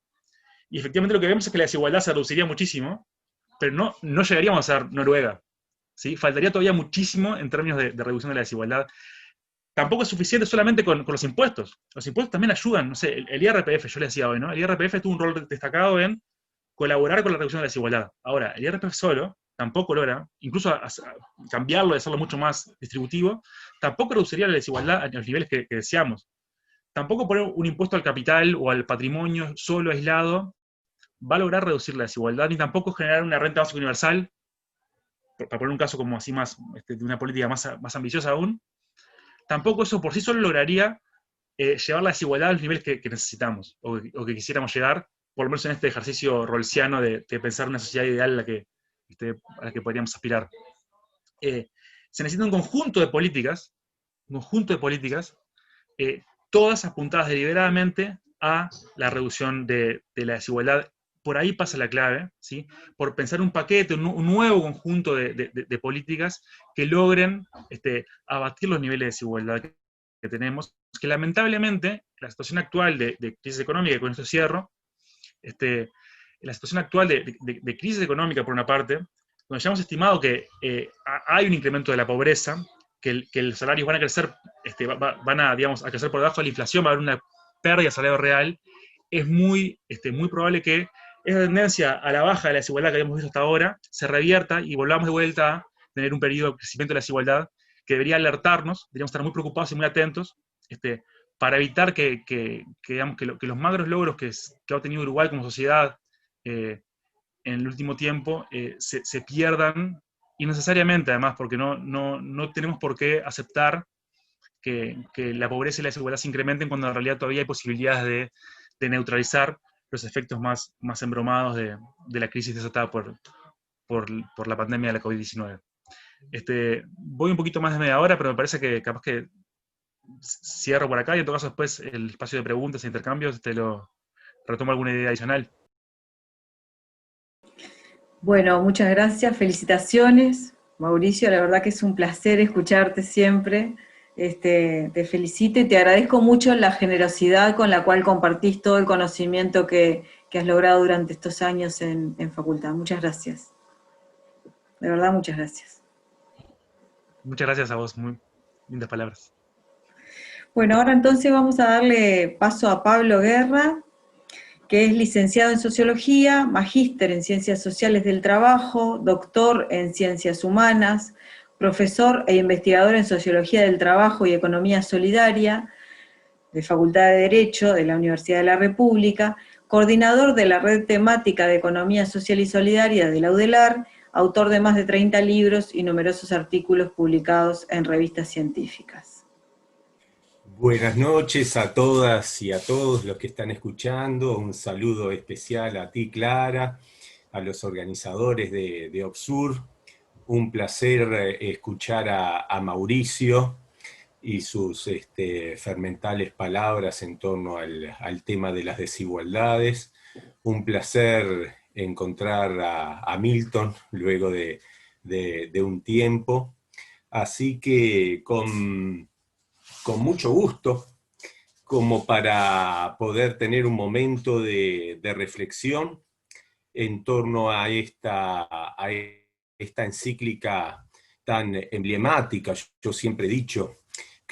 y efectivamente lo que vemos es que la desigualdad se reduciría muchísimo, pero no llegaríamos a ser Noruega, ¿sí? Faltaría todavía muchísimo en términos de reducción de la desigualdad. Tampoco es suficiente solamente con los impuestos. Los impuestos también ayudan, no sé, el IRPF, yo le decía hoy, ¿no? El IRPF tuvo un rol destacado en colaborar con la reducción de la desigualdad. Ahora, el IRPF solo tampoco logra, incluso a cambiarlo y hacerlo mucho más distributivo, tampoco reduciría la desigualdad a los niveles que deseamos. Tampoco poner un impuesto al capital o al patrimonio solo, aislado, va a lograr reducir la desigualdad, ni tampoco generar una renta básica universal, para poner un caso como así más, de una política más ambiciosa aún. Tampoco eso por sí solo lograría llevar la desigualdad a los niveles que necesitamos, o que quisiéramos llegar, por lo menos en este ejercicio rawlsiano de pensar una sociedad ideal a la que podríamos aspirar. Se necesita un conjunto de políticas, todas apuntadas deliberadamente a la reducción de la desigualdad. Por ahí pasa la clave, ¿sí? Por pensar un paquete, un nuevo conjunto de políticas que logren abatir los niveles de desigualdad que tenemos, que lamentablemente la situación actual de crisis económica, y con esto cierro, la situación actual de crisis económica por una parte, donde ya hemos estimado que hay un incremento de la pobreza, que los salarios van a crecer, digamos, a crecer por debajo de la inflación, va a haber una pérdida de salario real, es muy probable que esa tendencia a la baja de la desigualdad que habíamos visto hasta ahora se revierta y volvamos de vuelta a tener un periodo de crecimiento de la desigualdad que debería alertarnos, deberíamos estar muy preocupados y muy atentos, para evitar que los magros logros que ha obtenido Uruguay como sociedad en el último tiempo se pierdan innecesariamente, además, porque no tenemos por qué aceptar que la pobreza y la desigualdad se incrementen cuando en realidad todavía hay posibilidades de neutralizar los efectos más embromados de la crisis desatada por la pandemia de la COVID-19. Voy un poquito más de media hora, pero me parece que capaz que cierro por acá y en todo caso después el espacio de preguntas e intercambios lo retomo alguna idea adicional. Bueno, muchas gracias, felicitaciones, Mauricio, la verdad que es un placer escucharte siempre. Te felicito y te agradezco mucho la generosidad con la cual compartís todo el conocimiento que has logrado durante estos años en facultad. Muchas gracias. De verdad, muchas gracias. Muchas gracias a vos, muy lindas palabras. Bueno, ahora entonces vamos a darle paso a Pablo Guerra, que es licenciado en Sociología, magíster en Ciencias Sociales del Trabajo, doctor en Ciencias Humanas, profesor e investigador en Sociología del Trabajo y Economía Solidaria, de Facultad de Derecho de la Universidad de la República, coordinador de la Red Temática de Economía Social y Solidaria de la UDELAR, autor de más de 30 libros y numerosos artículos publicados en revistas científicas. Buenas noches a todas y a todos los que están escuchando. Un saludo especial a ti, Clara, a los organizadores de OBSUR. Un placer escuchar a Mauricio y sus fermentales palabras en torno al tema de las desigualdades. Un placer encontrar a Milton luego de un tiempo. Así que con mucho gusto, como para poder tener un momento de reflexión en torno a esta encíclica tan emblemática. Yo siempre he dicho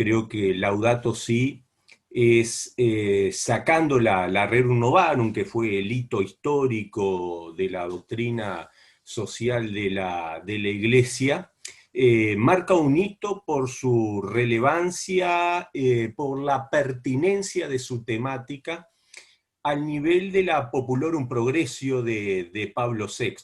creo que Laudato Si es sacando la Rerum Novarum, que fue el hito histórico de la doctrina social de la Iglesia, marca un hito por su relevancia, por la pertinencia de su temática, al nivel de la Populorum Progressio de Pablo VI,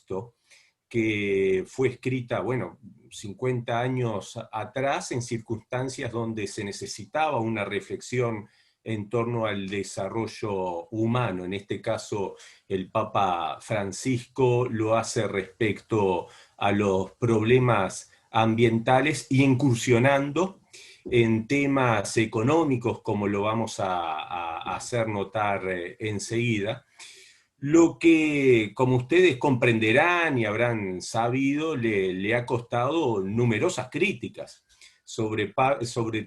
que fue escrita, bueno, 50 años atrás, en circunstancias donde se necesitaba una reflexión en torno al desarrollo humano. En este caso, el Papa Francisco lo hace respecto a los problemas ambientales y incursionando en temas económicos, como lo vamos a hacer notar enseguida. Lo que, como ustedes comprenderán y habrán sabido, le ha costado numerosas críticas, sobre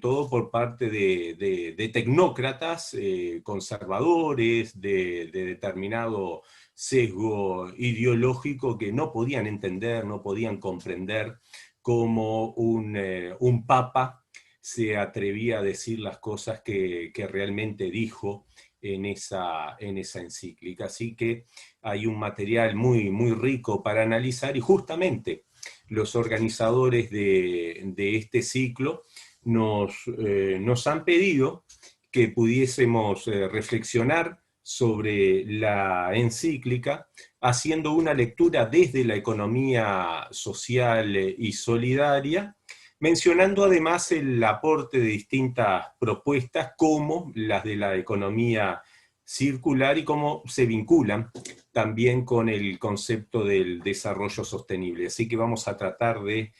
todo por parte de tecnócratas, conservadores, de determinado sesgo ideológico, que no podían entender, no podían comprender cómo un papa se atrevía a decir las cosas que realmente dijo en esa encíclica. Así que hay un material muy, muy rico para analizar, y justamente los organizadores de este ciclo nos han pedido que pudiésemos reflexionar sobre la encíclica, haciendo una lectura desde la economía social y solidaria, mencionando además el aporte de distintas propuestas, como las de la economía circular, y cómo se vinculan también con el concepto del desarrollo sostenible. Así que vamos a tratar de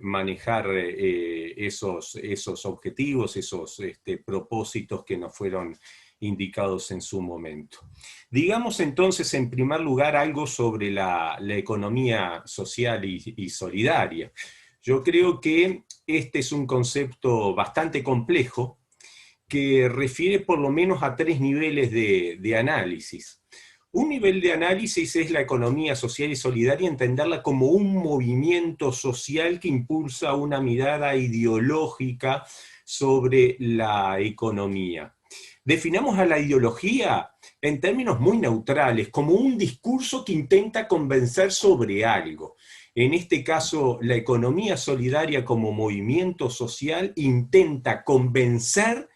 manejar esos objetivos, esos propósitos que nos fueron indicados en su momento. Digamos entonces, en primer lugar, algo sobre la economía social y solidaria. Yo creo que este es un concepto bastante complejo, que refiere por lo menos a 3 niveles de análisis. Un nivel de análisis es la economía social y solidaria, entenderla como un movimiento social que impulsa una mirada ideológica sobre la economía. Definamos a la ideología en términos muy neutrales, como un discurso que intenta convencer sobre algo. En este caso, la economía solidaria como movimiento social intenta convencer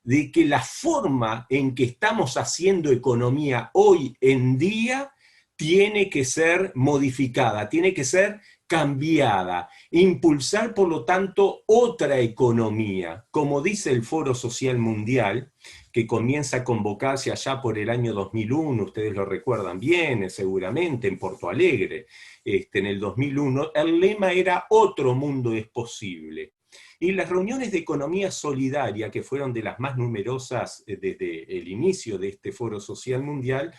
de que la forma en que estamos haciendo economía hoy en día tiene que ser modificada, tiene que ser cambiada, impulsar por lo tanto otra economía, como dice el Foro Social Mundial, que comienza a convocarse allá por el año 2001, ustedes lo recuerdan bien, seguramente, en Porto Alegre, en el 2001, el lema era "Otro mundo es posible". Y las reuniones de economía solidaria, que fueron de las más numerosas desde el inicio de este Foro Social Mundial,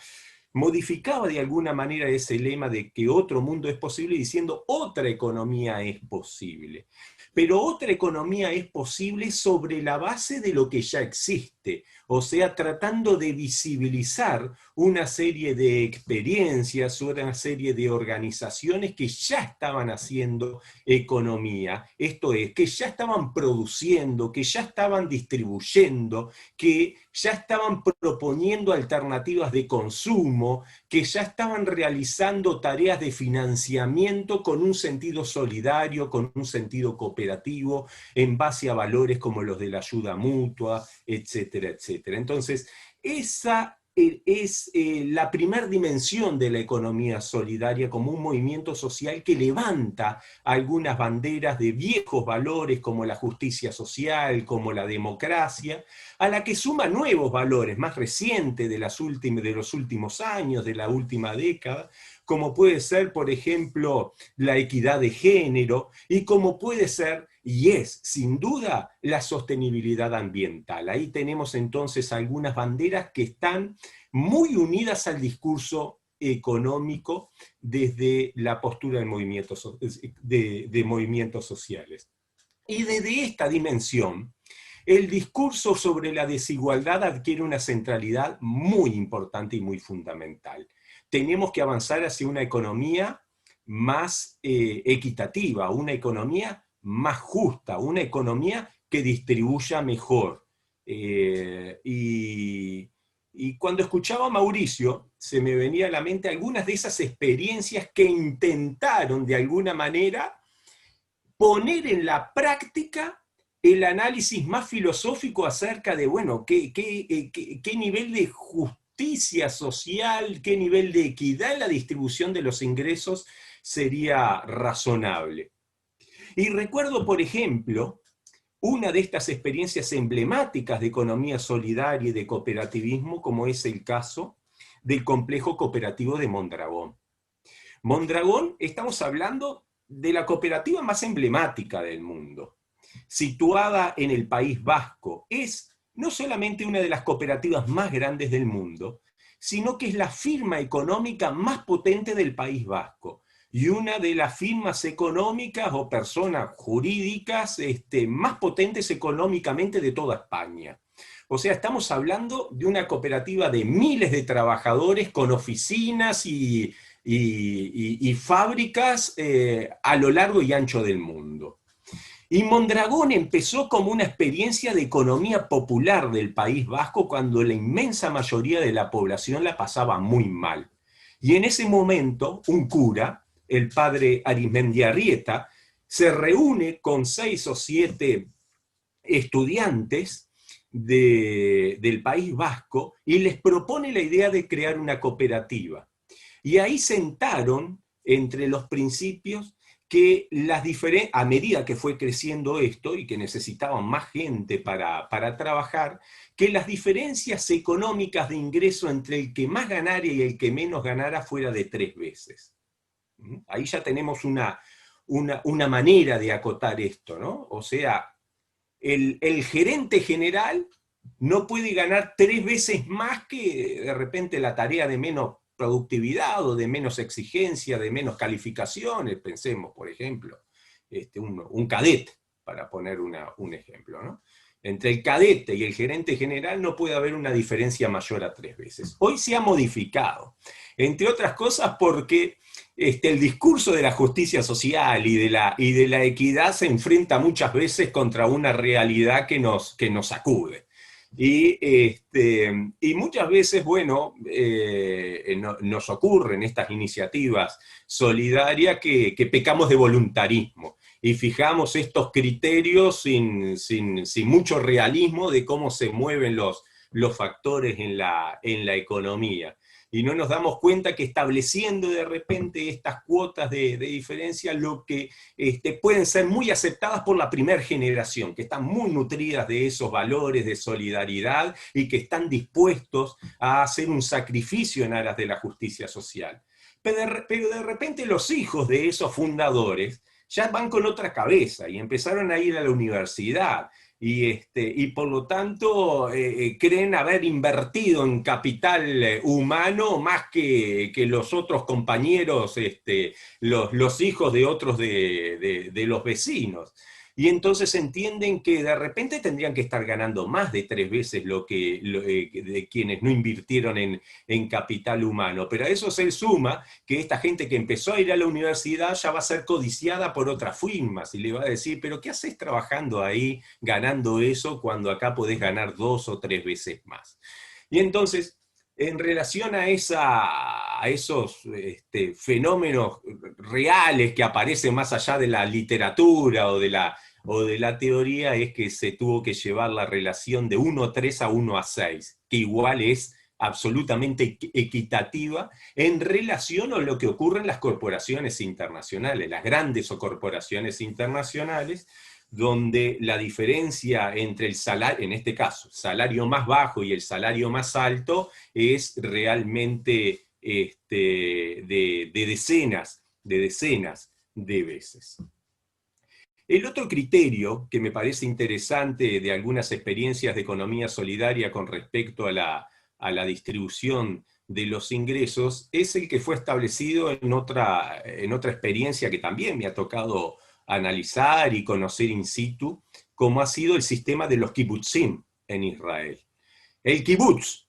modificaba de alguna manera ese lema de que otro mundo es posible, diciendo otra economía es posible. Pero otra economía es posible sobre la base de lo que ya existe, o sea, tratando de visibilizar una serie de experiencias, una serie de organizaciones que ya estaban haciendo economía, esto es, que ya estaban produciendo, que ya estaban distribuyendo, que ya estaban proponiendo alternativas de consumo, que ya estaban realizando tareas de financiamiento con un sentido solidario, con un sentido cooperativo, en base a valores como los de la ayuda mutua, etcétera, etcétera. Entonces, esa es la primera dimensión de la economía solidaria, como un movimiento social que levanta algunas banderas de viejos valores como la justicia social, como la democracia, a la que suma nuevos valores más recientes de los últimos años, de la última década, como puede ser, por ejemplo, la equidad de género, y como puede ser, y es sin duda, la sostenibilidad ambiental. Ahí tenemos entonces algunas banderas que están muy unidas al discurso económico desde la postura de movimientos sociales. Y desde esta dimensión, el discurso sobre la desigualdad adquiere una centralidad muy importante y muy fundamental. Tenemos que avanzar hacia una economía más equitativa, una economía más justa, una economía que distribuya mejor. Y cuando escuchaba a Mauricio, se me venía a la mente algunas de esas experiencias que intentaron de alguna manera poner en la práctica el análisis más filosófico acerca de, bueno, qué nivel de justicia social, qué nivel de equidad en la distribución de los ingresos sería razonable. Y recuerdo, por ejemplo, una de estas experiencias emblemáticas de economía solidaria y de cooperativismo, como es el caso del complejo cooperativo de Mondragón. Mondragón, estamos hablando de la cooperativa más emblemática del mundo, situada en el País Vasco. Es no solamente una de las cooperativas más grandes del mundo, sino que es la firma económica más potente del País Vasco y una de las firmas económicas o personas jurídicas más potentes económicamente de toda España. O sea, estamos hablando de una cooperativa de miles de trabajadores con oficinas y fábricas a lo largo y ancho del mundo. Y Mondragón empezó como una experiencia de economía popular del País Vasco cuando la inmensa mayoría de la población la pasaba muy mal. Y en ese momento, un cura, el padre Arizmendiarrieta, se reúne con 6 o 7 estudiantes del País Vasco y les propone la idea de crear una cooperativa. Y ahí sentaron entre los principios que a medida que fue creciendo esto y que necesitaban más gente para trabajar, que las diferencias económicas de ingreso entre el que más ganara y el que menos ganara fuera de 3 veces. Ahí ya tenemos una manera de acotar esto, ¿no? O sea, el gerente general no puede ganar 3 veces más que de repente la tarea de menos productividad o de menos exigencia, de menos calificaciones. Pensemos, por ejemplo, un cadete, para poner un ejemplo, ¿no? Entre el cadete y el gerente general no puede haber una diferencia mayor a 3 veces. Hoy se ha modificado, entre otras cosas porque el discurso de la justicia social y de la equidad se enfrenta muchas veces contra una realidad que nos sacude. Y muchas veces, bueno, nos ocurren estas iniciativas solidarias que pecamos de voluntarismo y fijamos estos criterios sin mucho realismo de cómo se mueven los factores en la economía. Y no nos damos cuenta que estableciendo de repente estas cuotas de diferencia, lo que pueden ser muy aceptadas por la primera generación, que están muy nutridas de esos valores de solidaridad y que están dispuestos a hacer un sacrificio en aras de la justicia social. Pero de repente los hijos de esos fundadores ya van con otra cabeza y empezaron a ir a la universidad. Y por lo tanto creen haber invertido en capital humano más que los otros compañeros, los hijos de otros de los vecinos. Y entonces entienden que de repente tendrían que estar ganando más de 3 veces de quienes no invirtieron en capital humano. Pero a eso se suma que esta gente que empezó a ir a la universidad ya va a ser codiciada por otras firmas y le va a decir, pero ¿qué haces trabajando ahí ganando eso cuando acá podés ganar 2 o 3 veces más? Y entonces, en relación a esos fenómenos reales que aparecen más allá de la literatura o de la teoría, es que se tuvo que llevar la relación de 1:3 a 1:6, que igual es absolutamente equitativa en relación a lo que ocurre en las corporaciones internacionales, las grandes corporaciones internacionales, donde la diferencia entre el salario, en este caso, salario más bajo y el salario más alto, es realmente de decenas de veces. El otro criterio que me parece interesante de algunas experiencias de economía solidaria con respecto a la distribución de los ingresos es el que fue establecido en otra experiencia que también me ha tocado analizar y conocer in situ, como ha sido el sistema de los kibutzim en Israel. El kibutz,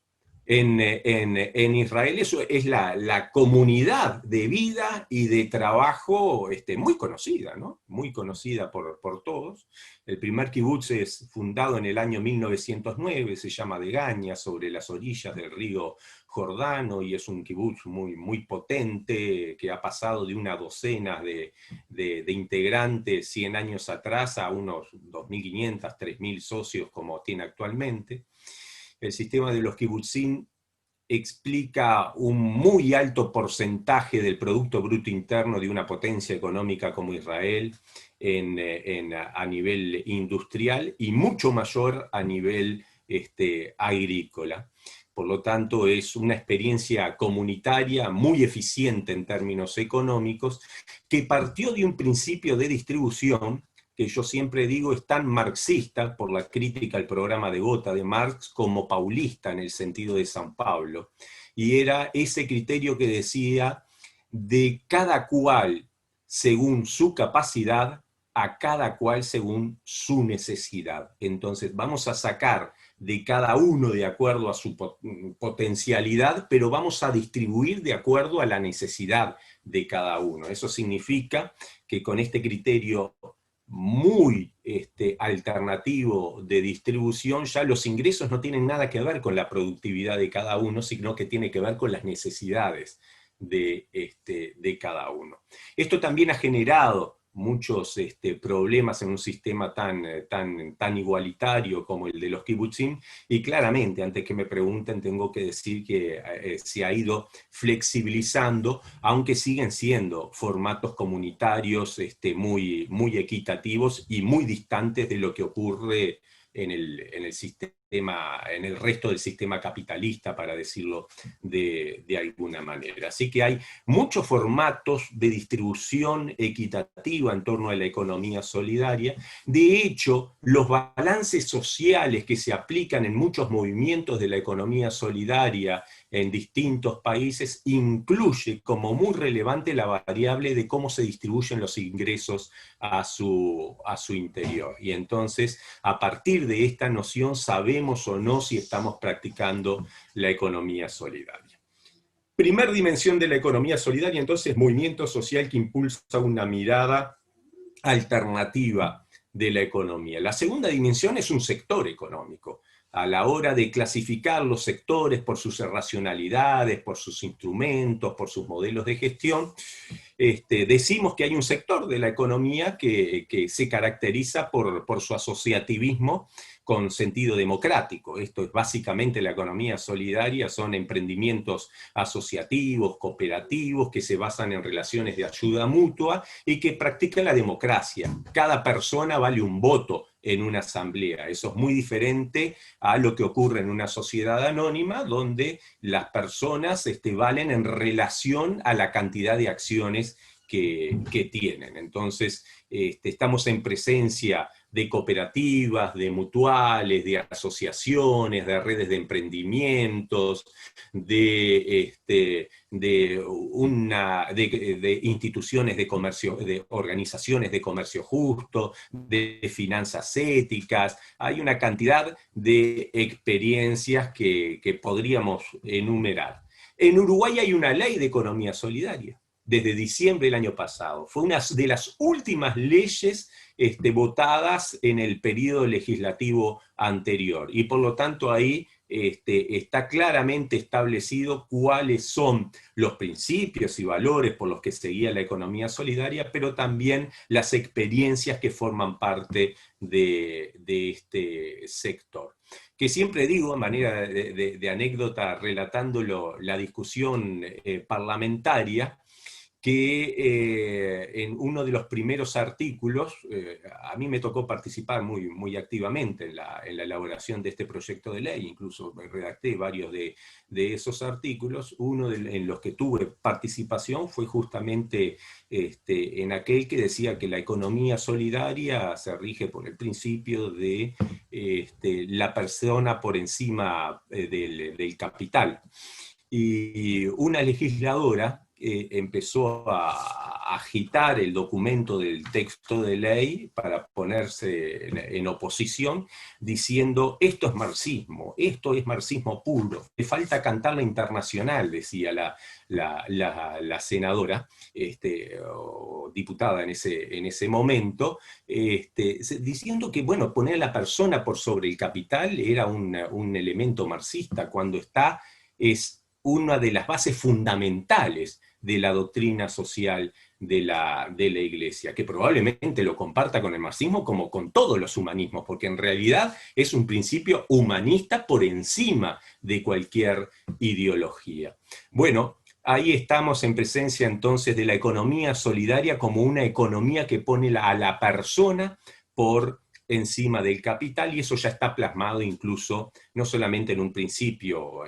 En Israel eso es la comunidad de vida y de trabajo muy conocida, ¿no? Muy conocida por todos. El primer kibutz es fundado en el año 1909, se llama Degaña, sobre las orillas del río Jordano, y es un kibutz muy potente, que ha pasado de una docena de integrantes 100 años atrás a unos 2.500, 3.000 socios como tiene actualmente. El sistema de los kibutzim explica un muy alto porcentaje del Producto Bruto Interno de una potencia económica como Israel a nivel industrial, y mucho mayor a nivel agrícola. Por lo tanto, es una experiencia comunitaria muy eficiente en términos económicos, que partió de un principio de distribución que yo siempre digo es tan marxista por la crítica al programa de Gotha de Marx, como paulista en el sentido de San Pablo. Y era ese criterio que decía: de cada cual según su capacidad, a cada cual según su necesidad. Entonces vamos a sacar de cada uno de acuerdo a su potencialidad, pero vamos a distribuir de acuerdo a la necesidad de cada uno. Eso significa que con este criterio muy alternativo de distribución, ya los ingresos no tienen nada que ver con la productividad de cada uno, sino que tiene que ver con las necesidades de cada uno. Esto también ha generado muchos problemas en un sistema tan igualitario como el de los kibutzim, y claramente, antes que me pregunten, tengo que decir que se ha ido flexibilizando, aunque siguen siendo formatos comunitarios muy equitativos y muy distantes de lo que ocurre en el sistema, en el resto del sistema capitalista, para decirlo de alguna manera. Así que hay muchos formatos de distribución equitativa en torno a la economía solidaria. De hecho, los balances sociales que se aplican en muchos movimientos de la economía solidaria en distintos países incluye como muy relevante la variable de cómo se distribuyen los ingresos a su interior. Y entonces, a partir de esta noción, sabemos o no si estamos practicando la economía solidaria. Primer dimensión de la economía solidaria, entonces, movimiento social que impulsa una mirada alternativa de la economía. La segunda dimensión es un sector económico. A la hora de clasificar los sectores por sus racionalidades, por sus instrumentos, por sus modelos de gestión, decimos que hay un sector de la economía que se caracteriza por su asociativismo con sentido democrático. Esto es básicamente la economía solidaria, son emprendimientos asociativos, cooperativos, que se basan en relaciones de ayuda mutua y que practican la democracia. Cada persona vale un voto en una asamblea. Eso es muy diferente a lo que ocurre en una sociedad anónima, donde las personas valen en relación a la cantidad de acciones que tienen. Entonces, estamos en presencia de cooperativas, de mutuales, de asociaciones, de redes de emprendimientos, de instituciones de comercio, de organizaciones de comercio justo, de finanzas éticas. Hay una cantidad de experiencias que podríamos enumerar. En Uruguay hay una ley de economía solidaria, desde diciembre del año pasado. Fue una de las últimas leyes votadas en el periodo legislativo anterior, y por lo tanto ahí está claramente establecido cuáles son los principios y valores por los que se guía la economía solidaria, pero también las experiencias que forman parte de este sector. Que siempre digo, a manera de anécdota, relatándolo la discusión parlamentaria, que en uno de los primeros artículos, a mí me tocó participar muy activamente en la elaboración de este proyecto de ley, incluso redacté varios de esos artículos. Uno en los que tuve participación fue justamente en aquel que decía que la economía solidaria se rige por el principio de la persona por encima del capital. Y una legisladora empezó a agitar el documento del texto de ley para ponerse en oposición, diciendo, esto es marxismo puro, le falta cantar la Internacional, decía la senadora, o diputada en ese momento, diciendo que, bueno, poner a la persona por sobre el capital era un elemento marxista, cuando es una de las bases fundamentales de la doctrina social de la Iglesia, que probablemente lo comparta con el marxismo como con todos los humanismos, porque en realidad es un principio humanista por encima de cualquier ideología. Bueno, ahí estamos en presencia entonces de la economía solidaria como una economía que pone a la persona por encima del capital, y eso ya está plasmado incluso no solamente en un principio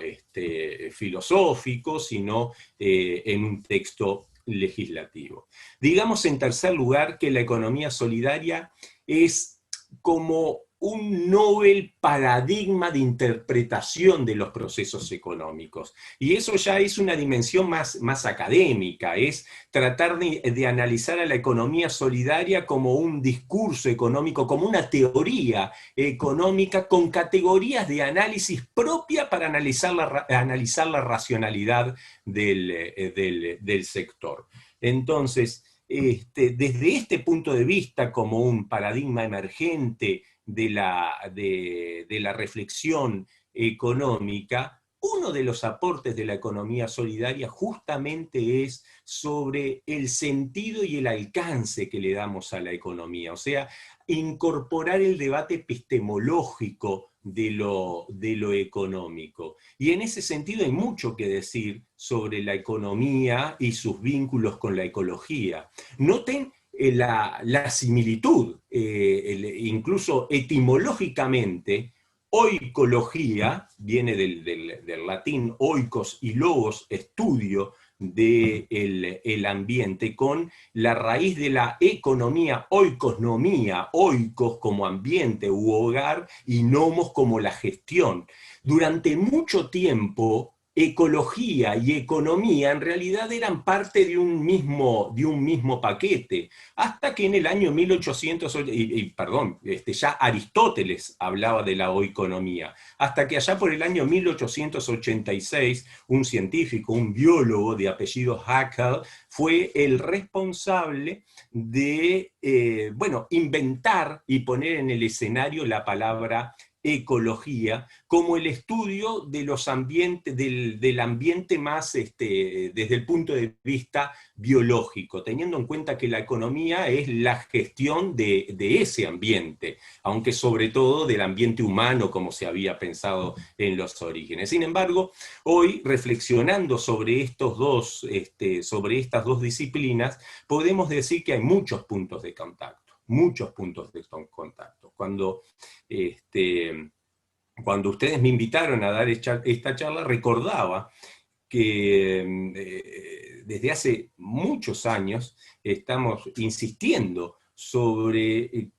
filosófico, sino en un texto legislativo. Digamos en tercer lugar que la economía solidaria es como un novel paradigma de interpretación de los procesos económicos. Y eso ya es una dimensión más académica, es tratar de analizar a la economía solidaria como un discurso económico, como una teoría económica con categorías de análisis propia para analizar la racionalidad del sector. Entonces, desde este punto de vista, como un paradigma emergente de la reflexión económica, uno de los aportes de la economía solidaria justamente es sobre el sentido y el alcance que le damos a la economía, o sea, incorporar el debate epistemológico de lo económico. Y en ese sentido hay mucho que decir sobre la economía y sus vínculos con la ecología. Noten la similitud, incluso etimológicamente, oikología, viene del latín oikos y logos, estudio del ambiente, con la raíz de la economía, oikosnomía, oikos como ambiente u hogar, y nomos como la gestión. Durante mucho tiempo, ecología y economía en realidad eran parte de un mismo paquete, hasta que en el año 1800, ya Aristóteles hablaba de la oikonomía, hasta que allá por el año 1886, un científico, un biólogo de apellido Haeckel, fue el responsable de inventar y poner en el escenario la palabra ecología como el estudio de los ambientes, del ambiente más desde el punto de vista biológico, teniendo en cuenta que la economía es la gestión de ese ambiente, aunque sobre todo del ambiente humano como se había pensado en los orígenes. Sin embargo, hoy, reflexionando sobre sobre estas dos disciplinas, podemos decir que hay muchos puntos de contacto. Cuando ustedes me invitaron a dar esta charla, recordaba que desde hace muchos años estamos insistiendo sobre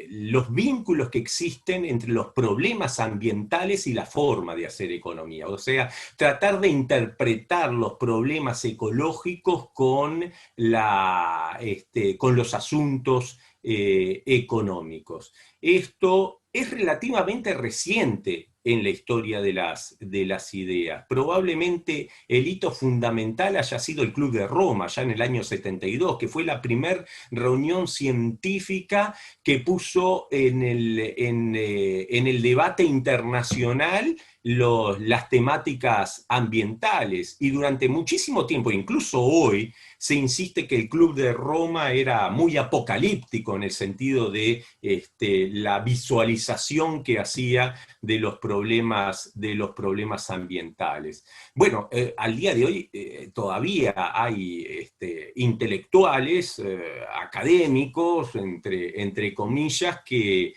los vínculos que existen entre los problemas ambientales y la forma de hacer economía. O sea, tratar de interpretar los problemas ecológicos con los asuntos económicos. Esto es relativamente reciente en la historia de las ideas. Probablemente el hito fundamental haya sido el Club de Roma, ya en el año 72, que fue la primera reunión científica que puso en el debate internacional las temáticas ambientales. Y durante muchísimo tiempo, incluso hoy, se insiste que el Club de Roma era muy apocalíptico en el sentido de la visualización que hacía de los problemas ambientales. Bueno, al día de hoy todavía hay intelectuales, académicos, entre comillas, que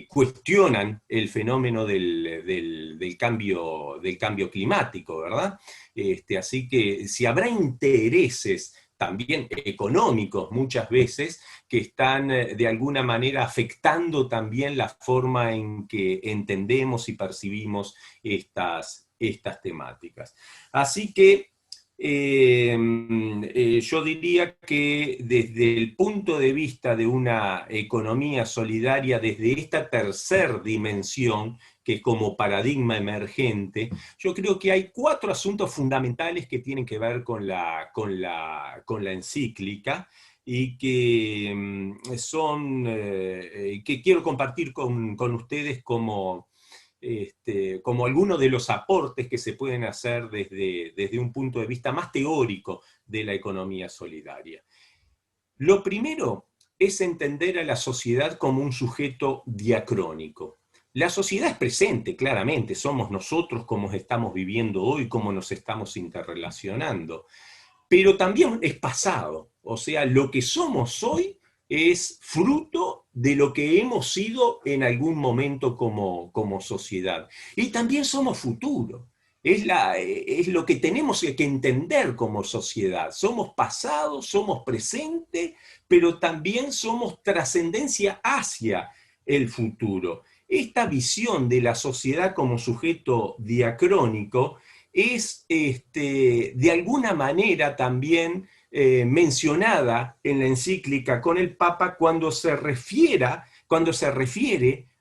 cuestionan el fenómeno del cambio climático, ¿verdad? Así que si habrá intereses también económicos muchas veces que están de alguna manera afectando también la forma en que entendemos y percibimos estas temáticas. Así que Yo diría que desde el punto de vista de una economía solidaria, desde esta tercer dimensión, que es como paradigma emergente, yo creo que hay 4 asuntos fundamentales que tienen que ver con la encíclica y que que quiero compartir con ustedes como algunos de los aportes que se pueden hacer desde un punto de vista más teórico de la economía solidaria. Lo primero es entender a la sociedad como un sujeto diacrónico. La sociedad es presente, claramente, somos nosotros como estamos viviendo hoy, cómo nos estamos interrelacionando, pero también es pasado, o sea, lo que somos hoy es fruto de lo que hemos sido en algún momento como sociedad. Y también somos futuro. Es lo que tenemos que entender como sociedad. Somos pasado, somos presente, pero también somos trascendencia hacia el futuro. Esta visión de la sociedad como sujeto diacrónico es de alguna manera también mencionada en la encíclica con el Papa cuando se refiere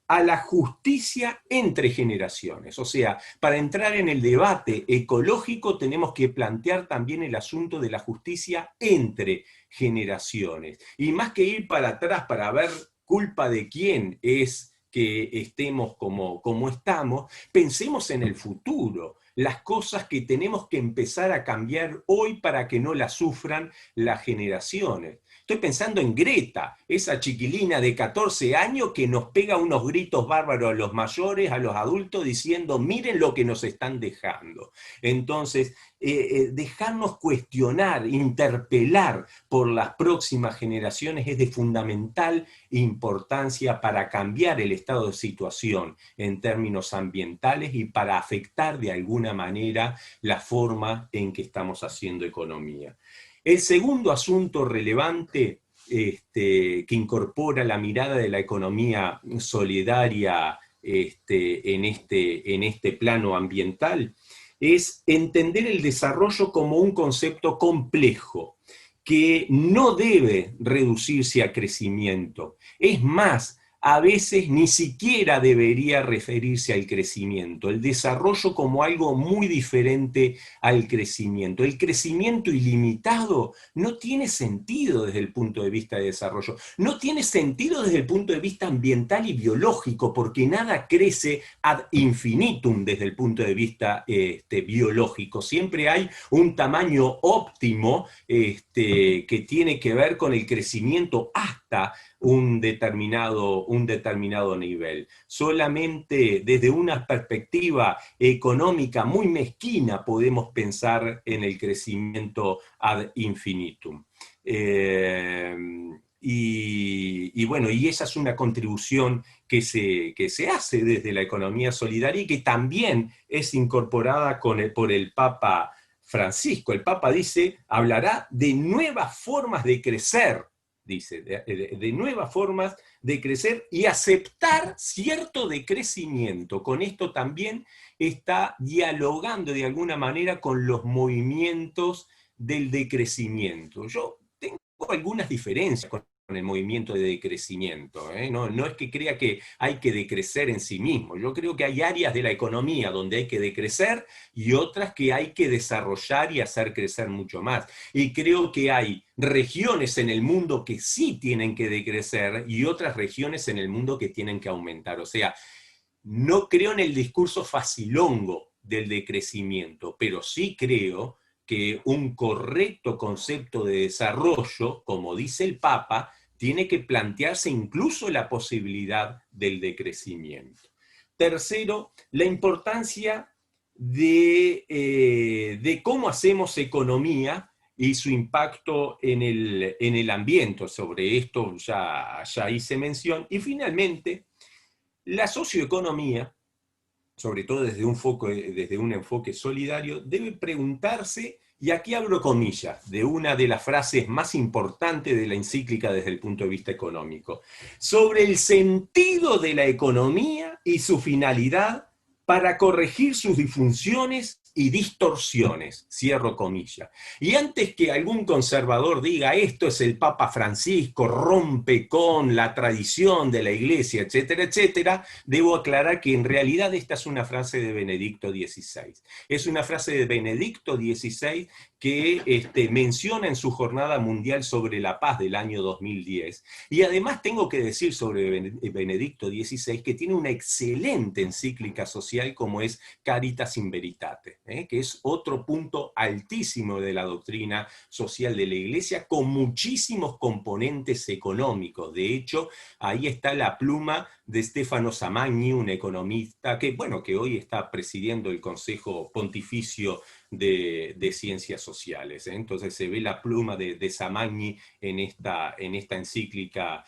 a la justicia entre generaciones. O sea, para entrar en el debate ecológico tenemos que plantear también el asunto de la justicia entre generaciones. Y más que ir para atrás para ver culpa de quién es que estemos como estamos, pensemos en el futuro, las cosas que tenemos que empezar a cambiar hoy para que no las sufran las generaciones. Estoy pensando en Greta, esa chiquilina de 14 años que nos pega unos gritos bárbaros a los mayores, a los adultos, diciendo, miren lo que nos están dejando. Entonces, dejarnos cuestionar, interpelar por las próximas generaciones es de fundamental importancia para cambiar el estado de situación en términos ambientales y para afectar de alguna manera la forma en que estamos haciendo economía. El segundo asunto relevante que incorpora la mirada de la economía solidaria en este plano ambiental es entender el desarrollo como un concepto complejo que no debe reducirse a crecimiento. Es más, a veces ni siquiera debería referirse al crecimiento, el desarrollo como algo muy diferente al crecimiento. El crecimiento ilimitado no tiene sentido desde el punto de vista de desarrollo, no tiene sentido desde el punto de vista ambiental y biológico, porque nada crece ad infinitum desde el punto de vista biológico. Siempre hay un tamaño óptimo que tiene que ver con el crecimiento hasta un determinado nivel. Solamente desde una perspectiva económica muy mezquina podemos pensar en el crecimiento ad infinitum. Y bueno, y esa es una contribución que se hace desde la economía solidaria y que también es incorporada por el Papa Francisco. El Papa dice, hablará de nuevas formas de crecer, dice, de nuevas formas de crecer y aceptar cierto decrecimiento. Con esto también está dialogando de alguna manera con los movimientos del decrecimiento. Yo tengo algunas diferencias con el movimiento de decrecimiento. No es que crea que hay que decrecer en sí mismo. Yo creo que hay áreas de la economía donde hay que decrecer y otras que hay que desarrollar y hacer crecer mucho más. Y creo que hay regiones en el mundo que sí tienen que decrecer y otras regiones en el mundo que tienen que aumentar. O sea, no creo en el discurso facilongo del decrecimiento, pero sí creo que un correcto concepto de desarrollo, como dice el Papa, tiene que plantearse incluso la posibilidad del decrecimiento. Tercero, la importancia de cómo hacemos economía y su impacto en el ambiente. Sobre esto ya hice mención. Y finalmente, la socioeconomía, sobre todo desde un enfoque solidario, debe preguntarse, y aquí abro comillas, de una de las frases más importantes de la encíclica desde el punto de vista económico, sobre el sentido de la economía y su finalidad para corregir sus disfunciones y distorsiones, cierro comillas. Y antes que algún conservador diga esto es el Papa Francisco, rompe con la tradición de la Iglesia, etcétera, etcétera, debo aclarar que en realidad esta es una frase de Benedicto XVI. Es una frase de Benedicto XVI que menciona en su Jornada Mundial sobre la Paz del año 2010. Y además tengo que decir sobre Benedicto XVI que tiene una excelente encíclica social como es Caritas in Veritate, que es otro punto altísimo de la doctrina social de la Iglesia, con muchísimos componentes económicos. De hecho, ahí está la pluma de Stefano Samagni, un economista que hoy está presidiendo el Consejo Pontificio de Ciencias Sociales. Entonces se ve la pluma de Samagni en esta encíclica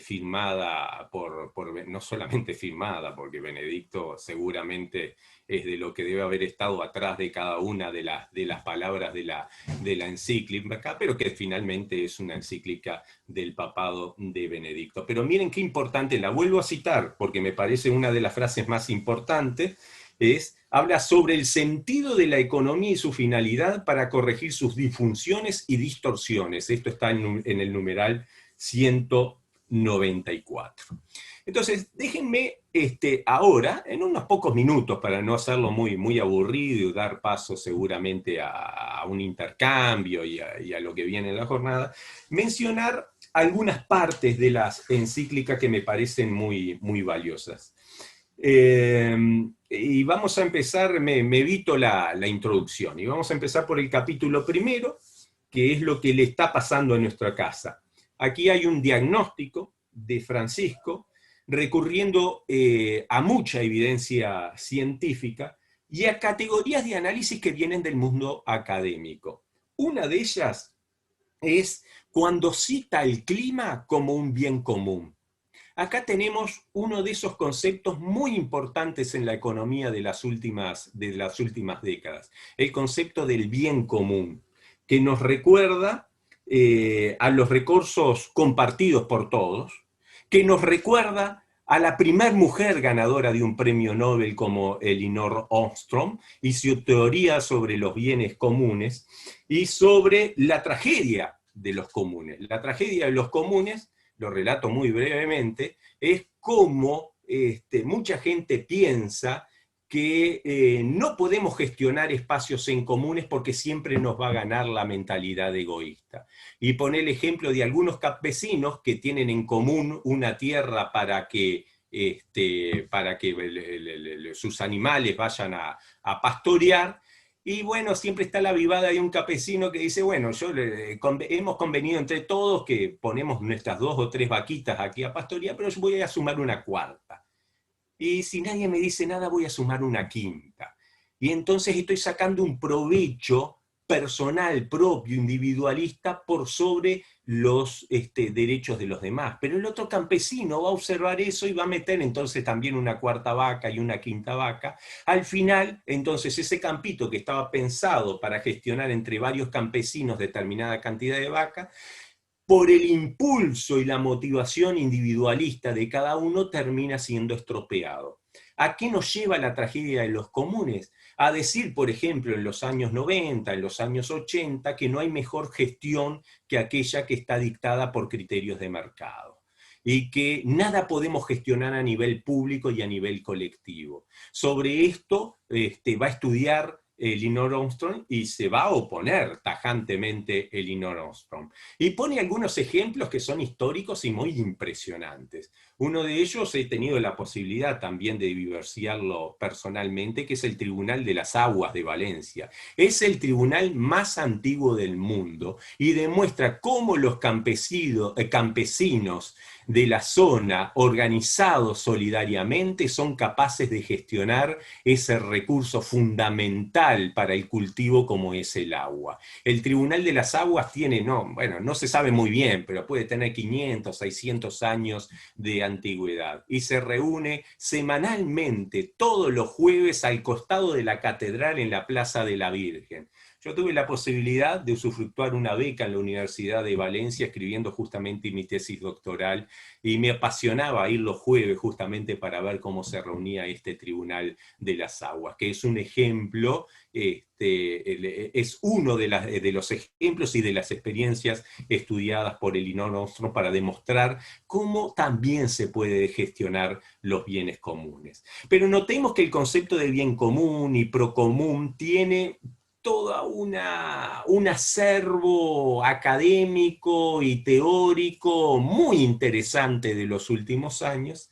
firmada no solamente firmada, porque Benedicto seguramente es de lo que debe haber estado atrás de cada una de las palabras de la encíclica, pero que finalmente es una encíclica del papado de Benedicto. Pero miren qué importante, la vuelvo a citar, porque me parece una de las frases más importantes, habla sobre el sentido de la economía y su finalidad para corregir sus disfunciones y distorsiones. Esto está en el numeral 194. Entonces, déjenme ahora, en unos pocos minutos, para no hacerlo muy, muy aburrido y dar paso seguramente a un intercambio y a lo que viene en la jornada, mencionar algunas partes de las encíclicas que me parecen muy, muy valiosas. Y vamos a empezar, me evito la introducción, y vamos a empezar por el capítulo primero, que es lo que le está pasando a nuestra casa. Aquí hay un diagnóstico de Francisco, recurriendo a mucha evidencia científica y a categorías de análisis que vienen del mundo académico. Una de ellas es cuando cita el clima como un bien común. Acá tenemos uno de esos conceptos muy importantes en la economía de las últimas décadas, el concepto del bien común, que nos recuerda a los recursos compartidos por todos, que nos recuerda a la primer mujer ganadora de un premio Nobel como Elinor Ostrom y su teoría sobre los bienes comunes y sobre la tragedia de los comunes. La tragedia de los comunes, lo relato muy brevemente, es cómo mucha gente piensa que no podemos gestionar espacios en comunes porque siempre nos va a ganar la mentalidad egoísta. Y pone el ejemplo de algunos campesinos que tienen en común una tierra para que sus animales vayan a pastorear. Y bueno, siempre está la vivada de un campesino que dice, bueno, hemos convenido entre todos que ponemos nuestras 2 o 3 vaquitas aquí a pastorear, pero yo voy a sumar una cuarta. Y si nadie me dice nada, voy a sumar una quinta. Y entonces estoy sacando un provecho personal, propio, individualista, por sobre los derechos de los demás. Pero el otro campesino va a observar eso y va a meter entonces también una cuarta vaca y una quinta vaca. Al final, entonces, ese campito que estaba pensado para gestionar entre varios campesinos determinada cantidad de vacas, por el impulso y la motivación individualista de cada uno, termina siendo estropeado. ¿A qué nos lleva la tragedia de los comunes? A decir, por ejemplo, en los años 90, en los años 80, que no hay mejor gestión que aquella que está dictada por criterios de mercado, y que nada podemos gestionar a nivel público y a nivel colectivo. Sobre esto va a estudiar Elinor Ostrom y se va a oponer tajantemente Elinor Ostrom. Y pone algunos ejemplos que son históricos y muy impresionantes. Uno de ellos he tenido la posibilidad también de vivenciarlo personalmente, que es el Tribunal de las Aguas de Valencia. Es el tribunal más antiguo del mundo y demuestra cómo los campesinos de la zona, organizados solidariamente, son capaces de gestionar ese recurso fundamental para el cultivo como es el agua. El Tribunal de las Aguas tiene, no se sabe muy bien, pero puede tener 500, 600 años de antigüedad, y se reúne semanalmente todos los jueves al costado de la catedral en la Plaza de la Virgen. Yo tuve la posibilidad de usufructuar una beca en la Universidad de Valencia escribiendo justamente mi tesis doctoral, y me apasionaba ir los jueves justamente para ver cómo se reunía este Tribunal de las Aguas, que es un ejemplo, es uno de los ejemplos y de las experiencias estudiadas por Elinor Ostrom para demostrar cómo también se puede gestionar los bienes comunes. Pero notemos que el concepto de bien común y procomún tiene toda un acervo académico y teórico muy interesante de los últimos años,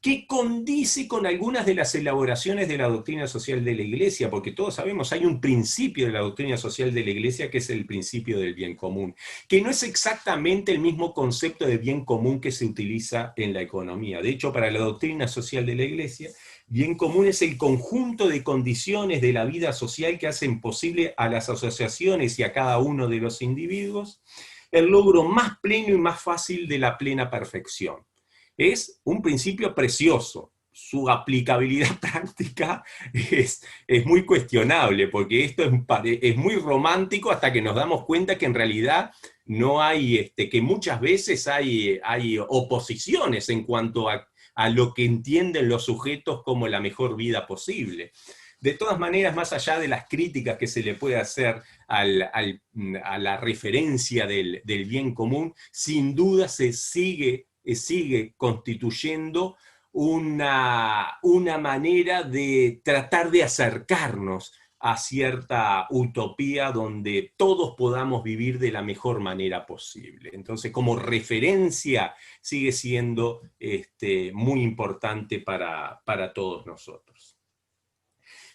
que condice con algunas de las elaboraciones de la doctrina social de la Iglesia, porque todos sabemos, hay un principio de la doctrina social de la Iglesia que es el principio del bien común, que no es exactamente el mismo concepto de bien común que se utiliza en la economía. De hecho, para la doctrina social de la Iglesia, bien común es el conjunto de condiciones de la vida social que hacen posible a las asociaciones y a cada uno de los individuos el logro más pleno y más fácil de la plena perfección. Es un principio precioso. Su aplicabilidad práctica es muy cuestionable, porque esto es muy romántico hasta que nos damos cuenta que en realidad no hay, que muchas veces hay oposiciones en cuanto a lo que entienden los sujetos como la mejor vida posible. De todas maneras, más allá de las críticas que se le puede hacer a la referencia del bien común, sin duda se sigue constituyendo una manera de tratar de acercarnos a cierta utopía donde todos podamos vivir de la mejor manera posible. Entonces, como referencia, sigue siendo muy importante para todos nosotros.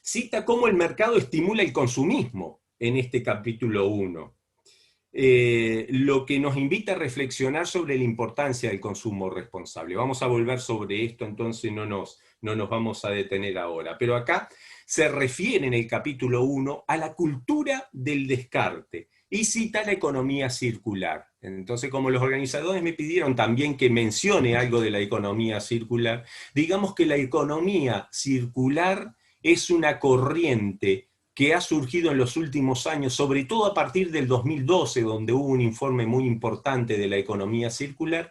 Cita cómo el mercado estimula el consumismo en este capítulo 1. Lo que nos invita a reflexionar sobre la importancia del consumo responsable. Vamos a volver sobre esto, entonces no nos vamos a detener ahora. Pero acá se refiere en el capítulo 1 a la cultura del descarte y cita la economía circular. Entonces, como los organizadores me pidieron también que mencione algo de la economía circular, digamos que la economía circular es una corriente que ha surgido en los últimos años, sobre todo a partir del 2012, donde hubo un informe muy importante de la economía circular,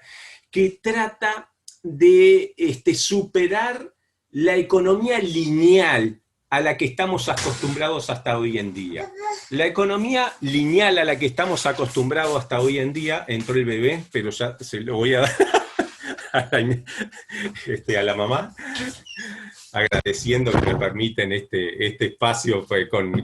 que trata de superar la economía lineal a la que estamos acostumbrados hasta hoy en día. La economía lineal a la que estamos acostumbrados hasta hoy en día, entró el bebé, pero ya se lo voy a dar a la mamá, agradeciendo que me permiten este espacio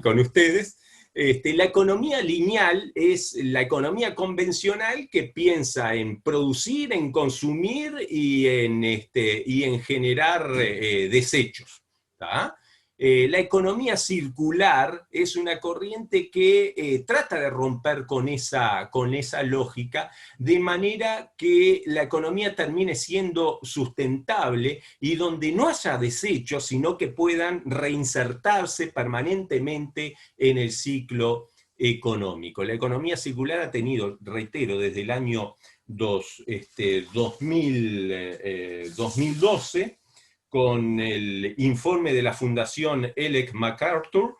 con ustedes. La economía lineal es la economía convencional que piensa en producir, en consumir y en generar desechos. ¿tá? La economía circular es una corriente que trata de romper con esa lógica, de manera que la economía termine siendo sustentable y donde no haya desechos, sino que puedan reinsertarse permanentemente en el ciclo económico. La economía circular ha tenido, reitero, desde el año 2012, con el informe de la Fundación Ellen MacArthur,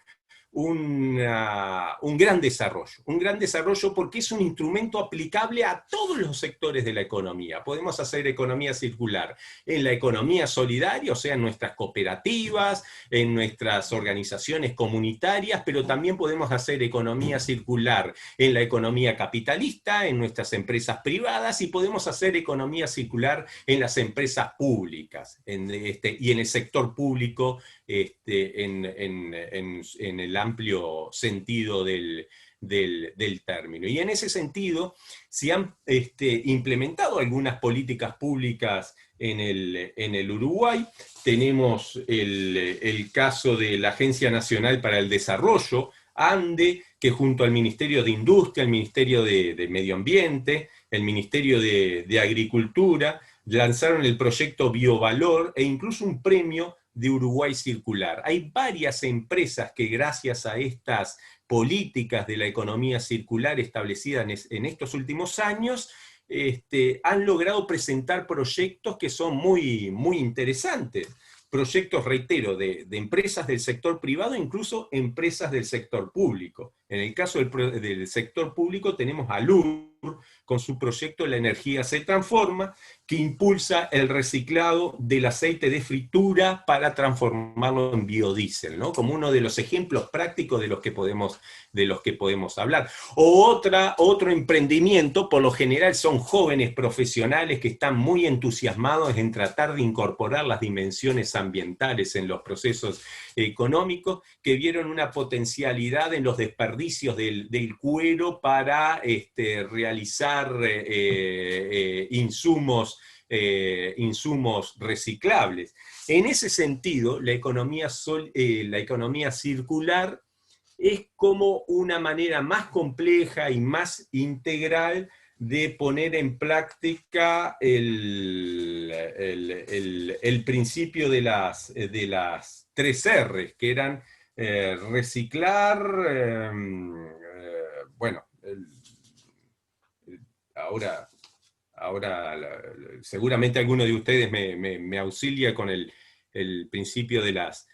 un gran desarrollo porque es un instrumento aplicable a todos los sectores de la economía. Podemos hacer economía circular en la economía solidaria, o sea, en nuestras cooperativas, en nuestras organizaciones comunitarias, pero también podemos hacer economía circular en la economía capitalista, en nuestras empresas privadas, y podemos hacer economía circular en las empresas públicas, y en el sector público, en el amplio sentido del término. Y en ese sentido se han implementado algunas políticas públicas en el Uruguay. Tenemos el caso de la Agencia Nacional para el Desarrollo, ANDE, que junto al Ministerio de Industria, el Ministerio de Medio Ambiente, el Ministerio de Agricultura, lanzaron el proyecto Biovalor e incluso un premio de Uruguay Circular. Hay varias empresas que gracias a estas políticas de la economía circular establecidas en estos últimos años, han logrado presentar proyectos que son muy, muy interesantes. proyectos, reitero, de empresas del sector privado, incluso empresas del sector público. En el caso del sector público tenemos a Lur, con su proyecto La Energía se Transforma, que impulsa el reciclado del aceite de fritura para transformarlo en biodiesel, ¿no? Como uno de los ejemplos prácticos de los que podemos hablar. O otro emprendimiento, por lo general son jóvenes profesionales que están muy entusiasmados en tratar de incorporar las dimensiones ambientales en los procesos económicos, que vieron una potencialidad en los desperdicios del cuero para realizar insumos reciclables. En ese sentido, la economía circular es como una manera más compleja y más integral de poner en práctica el principio de las 3 R's, que eran reciclar, bueno, ahora seguramente alguno de ustedes me auxilia con el principio de las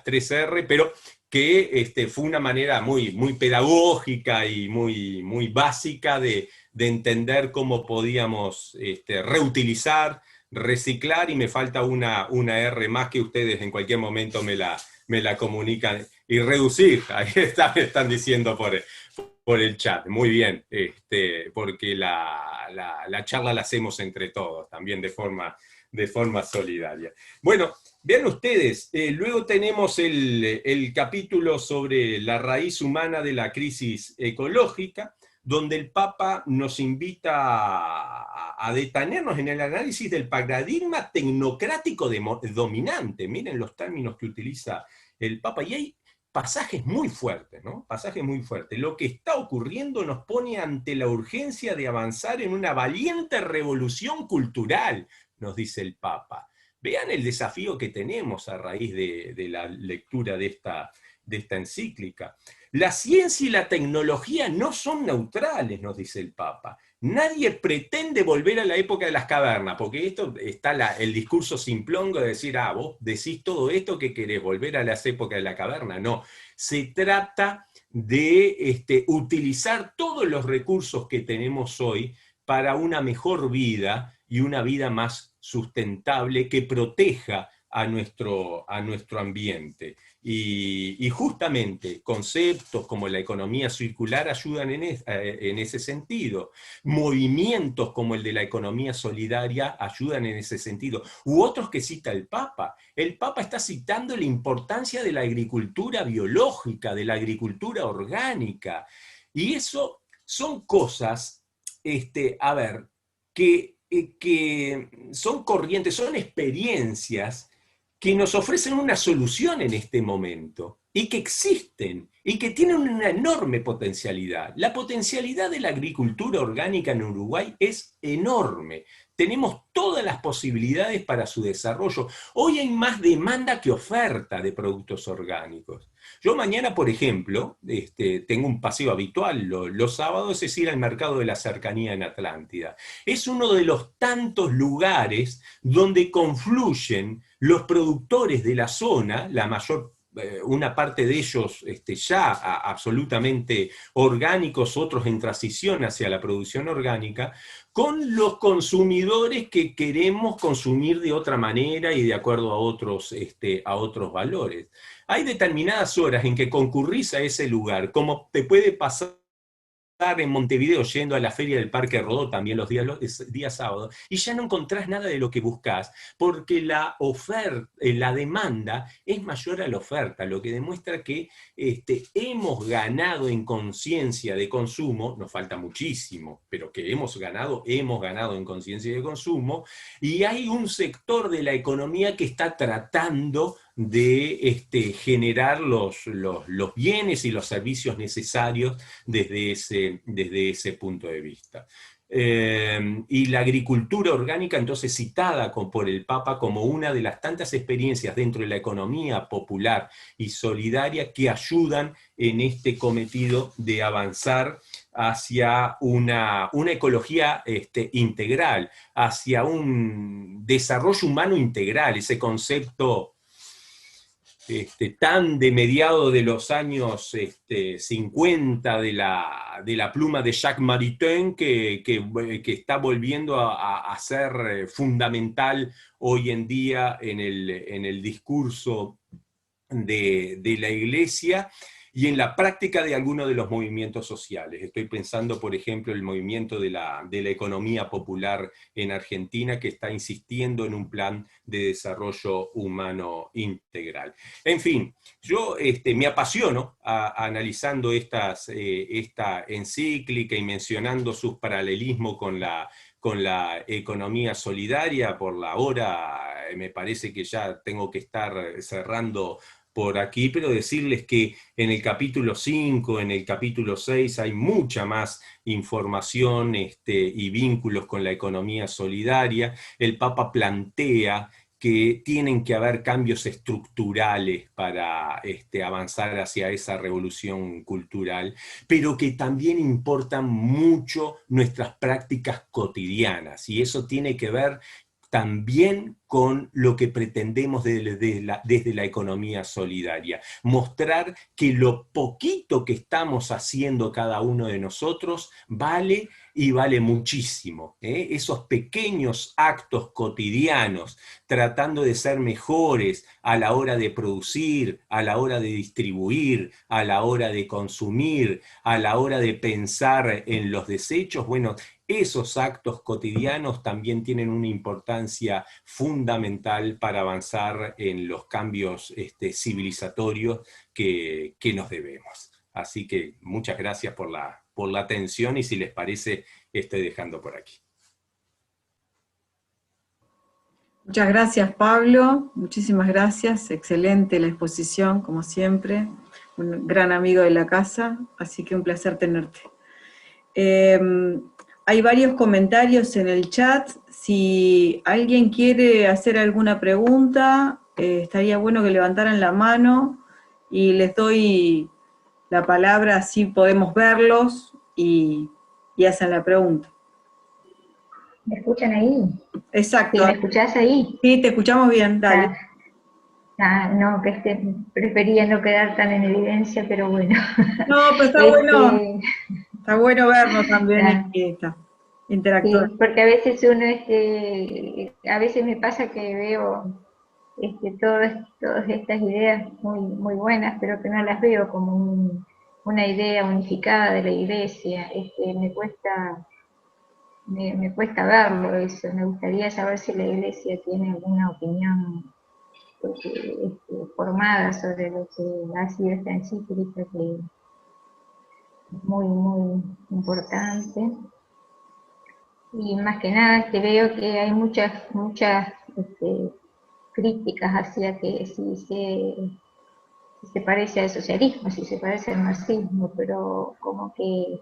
3 R, pero que fue una manera muy, muy pedagógica y muy, muy básica de entender cómo podíamos reutilizar, reciclar, y me falta una R más que ustedes en cualquier momento me la comunican, y reducir, ahí me están diciendo por el chat, muy bien, porque la charla la hacemos entre todos, también de forma solidaria. Bueno, vean ustedes, luego tenemos el capítulo sobre la raíz humana de la crisis ecológica, donde el Papa nos invita a detenernos en el análisis del paradigma tecnocrático dominante. Miren los términos que utiliza el Papa, y hay pasajes muy fuertes, ¿no? Pasajes muy fuertes. Lo que está ocurriendo nos pone ante la urgencia de avanzar en una valiente revolución cultural, nos dice el Papa. Vean el desafío que tenemos a raíz de la lectura de esta encíclica. La ciencia y la tecnología no son neutrales, nos dice el Papa. Nadie pretende volver a la época de las cavernas, porque esto está el discurso simplongo de decir, vos decís todo esto que querés volver a las épocas de la caverna. No, se trata de utilizar todos los recursos que tenemos hoy para una mejor vida y una vida más sustentable que proteja a nuestro ambiente. Y justamente conceptos como la economía circular ayudan en ese sentido. Movimientos como el de la economía solidaria ayudan en ese sentido. U otros que cita el Papa. El Papa está citando la importancia de la agricultura biológica, de la agricultura orgánica. Y eso son cosas, que son corrientes, son experiencias que nos ofrecen una solución en este momento, y que existen, y que tienen una enorme potencialidad. La potencialidad de la agricultura orgánica en Uruguay es enorme. Tenemos todas las posibilidades para su desarrollo. Hoy hay más demanda que oferta de productos orgánicos. Yo mañana, por ejemplo, tengo un paseo habitual los sábados, es ir al mercado de la cercanía en Atlántida. Es uno de los tantos lugares donde confluyen los productores de la zona, una parte de ellos ya absolutamente orgánicos, otros en transición hacia la producción orgánica, con los consumidores que queremos consumir de otra manera y de acuerdo a otros valores. Hay determinadas horas en que concurrís a ese lugar, como te puede pasar en Montevideo yendo a la feria del Parque Rodó también los días sábados, y ya no encontrás nada de lo que buscás, porque la demanda es mayor a la oferta, lo que demuestra que hemos ganado en conciencia de consumo, nos falta muchísimo, pero que hemos ganado en conciencia de consumo, y hay un sector de la economía que está tratando de generar los bienes y los servicios necesarios desde ese punto de vista. Y la agricultura orgánica, entonces citada por el Papa como una de las tantas experiencias dentro de la economía popular y solidaria que ayudan en este cometido de avanzar hacia una ecología integral, hacia un desarrollo humano integral, ese concepto tan de mediados de los años 50 de la pluma de Jacques Maritain, que está volviendo a ser fundamental hoy en día en el discurso de la Iglesia y en la práctica de algunos de los movimientos sociales. Estoy pensando, por ejemplo, el movimiento de la economía popular en Argentina, que está insistiendo en un plan de desarrollo humano integral. En fin, yo me apasiono analizando esta encíclica y mencionando sus paralelismos con la economía solidaria. Por la hora me parece que ya tengo que estar cerrando por aquí, pero decirles que en el capítulo 5, en el capítulo 6 hay mucha más información y vínculos con la economía solidaria. El Papa plantea que tienen que haber cambios estructurales para avanzar hacia esa revolución cultural, pero que también importan mucho nuestras prácticas cotidianas, y eso tiene que ver también con lo que pretendemos desde la economía solidaria. Mostrar que lo poquito que estamos haciendo cada uno de nosotros vale y vale muchísimo. Esos pequeños actos cotidianos, tratando de ser mejores a la hora de producir, a la hora de distribuir, a la hora de consumir, a la hora de pensar en los desechos, bueno, esos actos cotidianos también tienen una importancia fundamental para avanzar en los cambios civilizatorios que nos debemos. Así que muchas gracias por la atención, y si les parece, estoy dejando por aquí. Muchas gracias, Pablo. Muchísimas gracias. Excelente la exposición, como siempre. Un gran amigo de la casa, así que un placer tenerte. Hay varios comentarios en el chat. Si alguien quiere hacer alguna pregunta, estaría bueno que levantaran la mano y les doy la palabra, así podemos verlos y hacen la pregunta. ¿Me escuchan ahí? Exacto. ¿Sí, me escuchás ahí? Sí, te escuchamos bien, dale. No, que prefería no quedar tan en evidencia, pero bueno. No, pero está bueno. Está bueno vernos también y interactuar. Sí, porque a veces uno, a veces me pasa que veo todas estas ideas muy buenas, pero que no las veo como una idea unificada de la Iglesia. Me cuesta verlo eso. Me gustaría saber si la Iglesia tiene alguna opinión formada sobre lo que ha sido esta encíclica, que es muy importante. Y más que nada veo que hay muchas críticas hacia que si se parece al socialismo, si se parece al marxismo, pero como que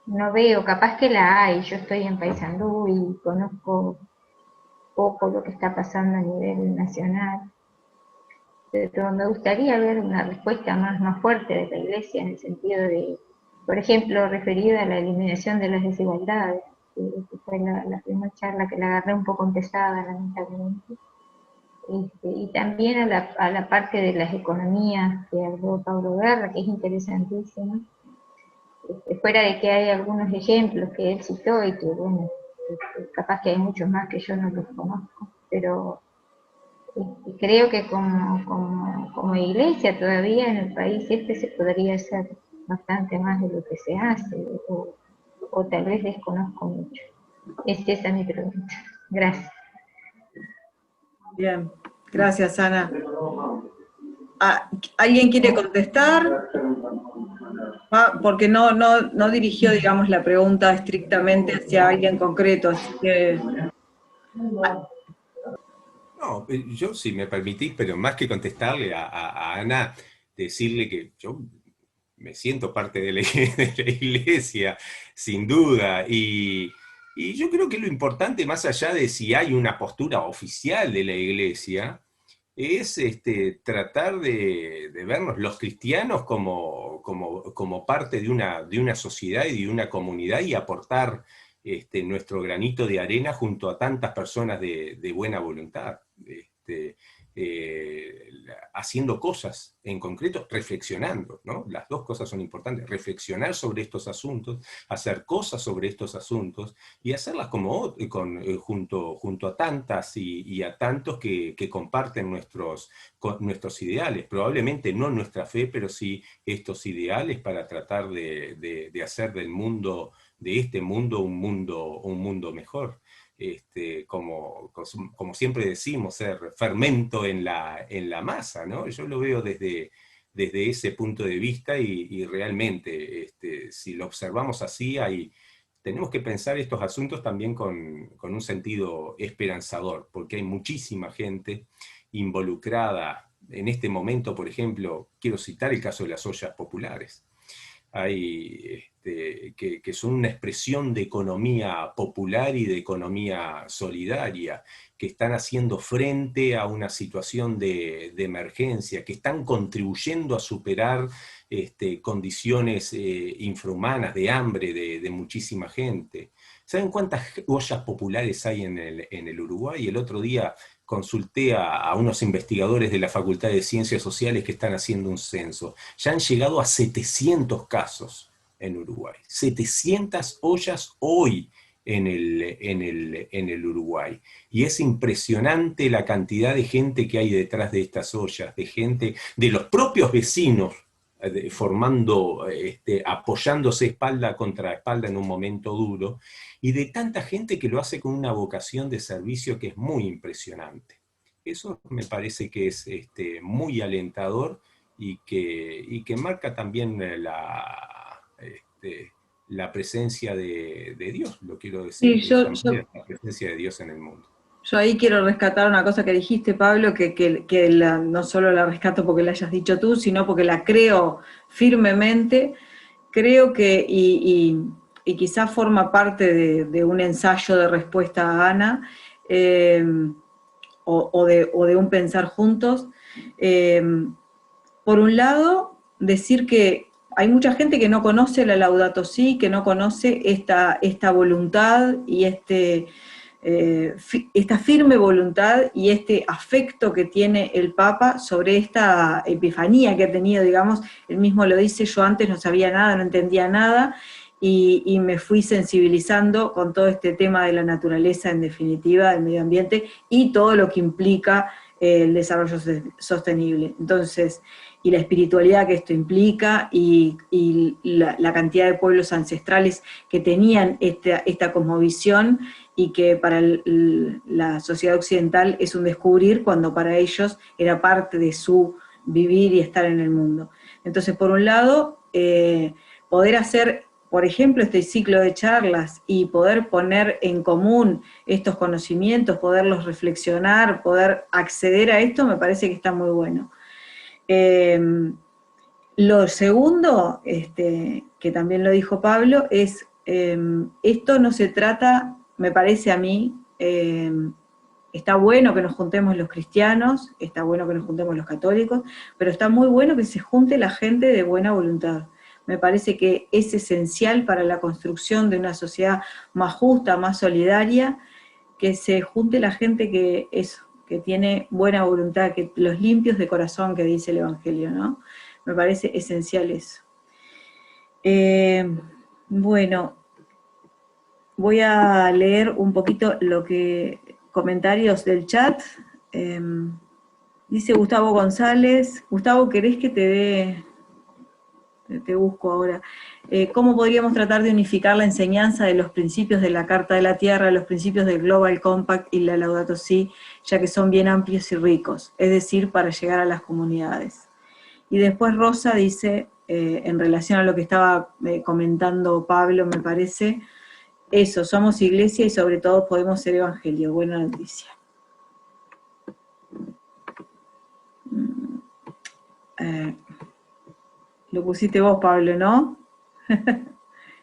no veo, capaz que la hay. Yo estoy en Paysandú y conozco poco lo que está pasando a nivel nacional, pero me gustaría ver una respuesta más fuerte de la Iglesia, en el sentido de, por ejemplo, referida a la eliminación de las desigualdades, que fue la primera charla que la agarré un poco empezada, lamentablemente, y también a la parte de las economías que habló Pablo Guerra, que es interesantísima, fuera de que hay algunos ejemplos que él citó y que, bueno, capaz que hay muchos más que yo no los conozco, pero creo que como Iglesia todavía en el país se podría hacer bastante más de lo que se hace, o tal vez desconozco mucho. Esa es mi pregunta. Gracias. Bien, gracias, Ana. ¿Alguien quiere contestar? Porque no dirigió, digamos, la pregunta estrictamente hacia alguien concreto, así que... No, yo, si me permitís, pero más que contestarle a Ana, decirle que yo me siento parte de la Iglesia, sin duda, y yo creo que lo importante, más allá de si hay una postura oficial de la Iglesia, es tratar de vernos los cristianos como como parte de una sociedad y de una comunidad, y aportar nuestro granito de arena junto a tantas personas de buena voluntad, haciendo cosas en concreto, reflexionando, ¿no? Las dos cosas son importantes: reflexionar sobre estos asuntos, hacer cosas sobre estos asuntos, y hacerlas junto a tantas y a tantos que comparten nuestros ideales, probablemente no nuestra fe, pero sí estos ideales, para tratar de hacer de este mundo un mundo mejor. Como siempre decimos, ser fermento en la masa, ¿no? Yo lo veo desde ese punto de vista, y realmente, si lo observamos así, tenemos que pensar estos asuntos también con un sentido esperanzador, porque hay muchísima gente involucrada en este momento. Por ejemplo, quiero citar el caso de las ollas populares. Que son una expresión de economía popular y de economía solidaria, que están haciendo frente a una situación de emergencia, que están contribuyendo a superar condiciones infrahumanas, de hambre, de muchísima gente. ¿Saben cuántas ollas populares hay en el Uruguay? El otro día consulté a unos investigadores de la Facultad de Ciencias Sociales que están haciendo un censo. Ya han llegado a 700 casos en Uruguay. 700 ollas hoy en el Uruguay. Y es impresionante la cantidad de gente que hay detrás de estas ollas, de gente, de los propios vecinos, apoyándose espalda contra espalda en un momento duro, y de tanta gente que lo hace con una vocación de servicio que es muy impresionante. Eso me parece que es muy alentador, y que marca también la presencia de Dios, lo quiero decir, Sí, la presencia de Dios en el mundo. yo ahí quiero rescatar una cosa que dijiste, Pablo, que no solo la rescato porque la hayas dicho tú, sino porque la creo firmemente. Creo que, y quizás forma parte de un ensayo de respuesta a Ana, o de un pensar juntos. Por un lado, decir que hay mucha gente que no conoce la Laudato Si, que no conoce esta voluntad y esta firme voluntad y este afecto que tiene el Papa sobre esta epifanía que ha tenido, digamos. Él mismo lo dice: yo antes no sabía nada, no entendía nada, y me fui sensibilizando con todo este tema de la naturaleza, en definitiva, del medio ambiente, y todo lo que implica el desarrollo sostenible. Entonces, y la espiritualidad que esto implica, y la cantidad de pueblos ancestrales que tenían esta cosmovisión, y que para la sociedad occidental es un descubrir, cuando para ellos era parte de su vivir y estar en el mundo. Entonces, por un lado, poder hacer, por ejemplo, este ciclo de charlas, y poder poner en común estos conocimientos, poderlos reflexionar, poder acceder a esto, me parece que está muy bueno. Lo segundo, que también lo dijo Pablo, es esto no se trata, me parece a mí, está bueno que nos juntemos los cristianos, está bueno que nos juntemos los católicos, pero está muy bueno que se junte la gente de buena voluntad. Me parece que es esencial para la construcción de una sociedad más justa, más solidaria, que se junte la gente que tiene buena voluntad, que los limpios de corazón, que dice el Evangelio, ¿no? Me parece esencial eso. Bueno, voy a leer un poquito comentarios del chat. Dice Gustavo González: Gustavo, ¿querés que te busco ahora? ¿Cómo podríamos tratar de unificar la enseñanza de los principios de la Carta de la Tierra, los principios del Global Compact y la Laudato Si, ya que son bien amplios y ricos, es decir, para llegar a las comunidades? Y después Rosa dice, en relación a lo que estaba comentando Pablo, me parece, eso, somos iglesia y sobre todo podemos ser evangelio. Buena noticia. Lo pusiste vos, Pablo, ¿no?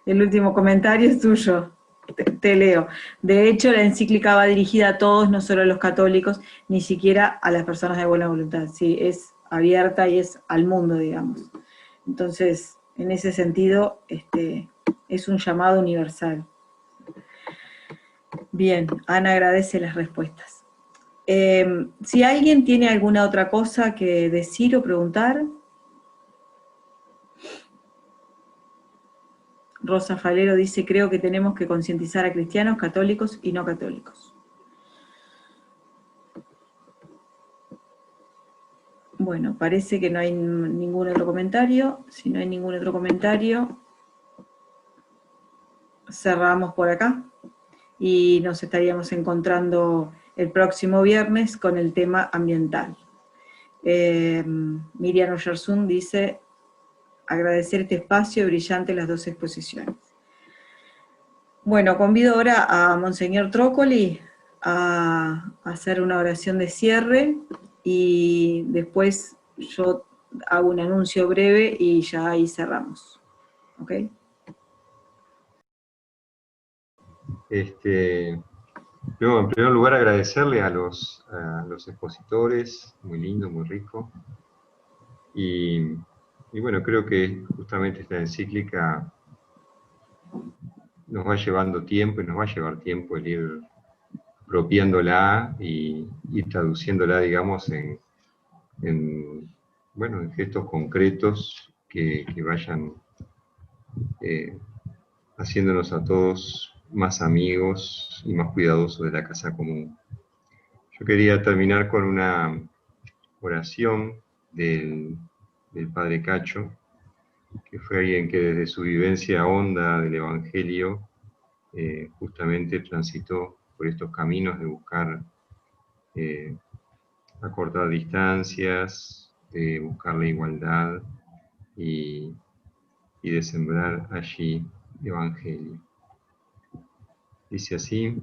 El último comentario es tuyo. Te leo. De hecho, la encíclica va dirigida a todos, no solo a los católicos, ni siquiera a las personas de buena voluntad. Sí, es abierta y es al mundo, digamos. Entonces, en ese sentido, es un llamado universal. Bien, Ana agradece las respuestas. Si alguien tiene alguna otra cosa que decir o preguntar. Rosa Falero dice, creo que tenemos que concientizar a cristianos, católicos y no católicos. Bueno, parece que no hay ningún otro comentario. Si no hay ningún otro comentario, cerramos por acá y nos estaríamos encontrando el próximo viernes con el tema ambiental. Miriam Oyersun dice, agradecer este espacio, brillante las dos exposiciones. Bueno, convido ahora a Monseñor Trócoli a hacer una oración de cierre y después yo hago un anuncio breve y ya ahí cerramos. ¿Ok? Luego, en primer lugar, agradecerle a los expositores, muy lindo, muy rico. Y bueno, creo que justamente esta encíclica nos va llevando tiempo y nos va a llevar tiempo el ir apropiándola y traduciéndola, digamos, en gestos concretos que vayan haciéndonos a todos más amigos y más cuidadosos de la casa común. Yo quería terminar con una oración del Padre Cacho, que fue alguien que desde su vivencia honda del Evangelio justamente transitó por estos caminos de buscar acortar distancias, de buscar la igualdad y de sembrar allí Evangelio. Dice así: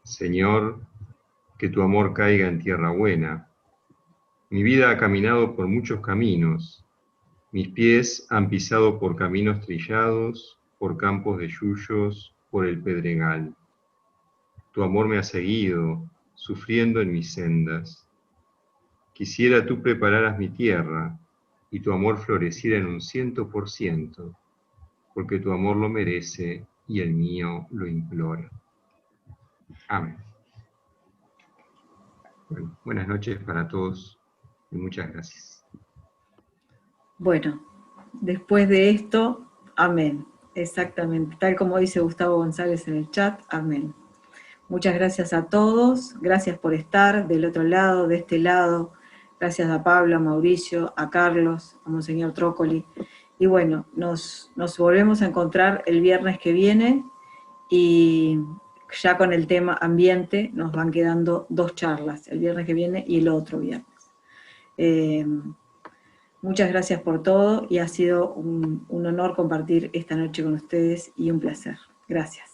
Señor, que tu amor caiga en tierra buena. Mi vida ha caminado por muchos caminos. Mis pies han pisado por caminos trillados, por campos de yuyos, por el pedregal. Tu amor me ha seguido, sufriendo en mis sendas. Quisiera tú prepararas mi tierra, y tu amor floreciera en un 100%, porque tu amor lo merece y el mío lo implora. Amén. Bueno, buenas noches para todos y muchas gracias. Bueno, después de esto, amén. Exactamente, tal como dice Gustavo González en el chat, amén. Muchas gracias a todos, gracias por estar del otro lado, de este lado, gracias a Pablo, a Mauricio, a Carlos, a Monseñor Trócoli, y bueno, nos volvemos a encontrar el viernes que viene, y ya con el tema ambiente nos van quedando 2 charlas, el viernes que viene y el otro viernes. Muchas gracias por todo, y ha sido un honor compartir esta noche con ustedes, y un placer. Gracias.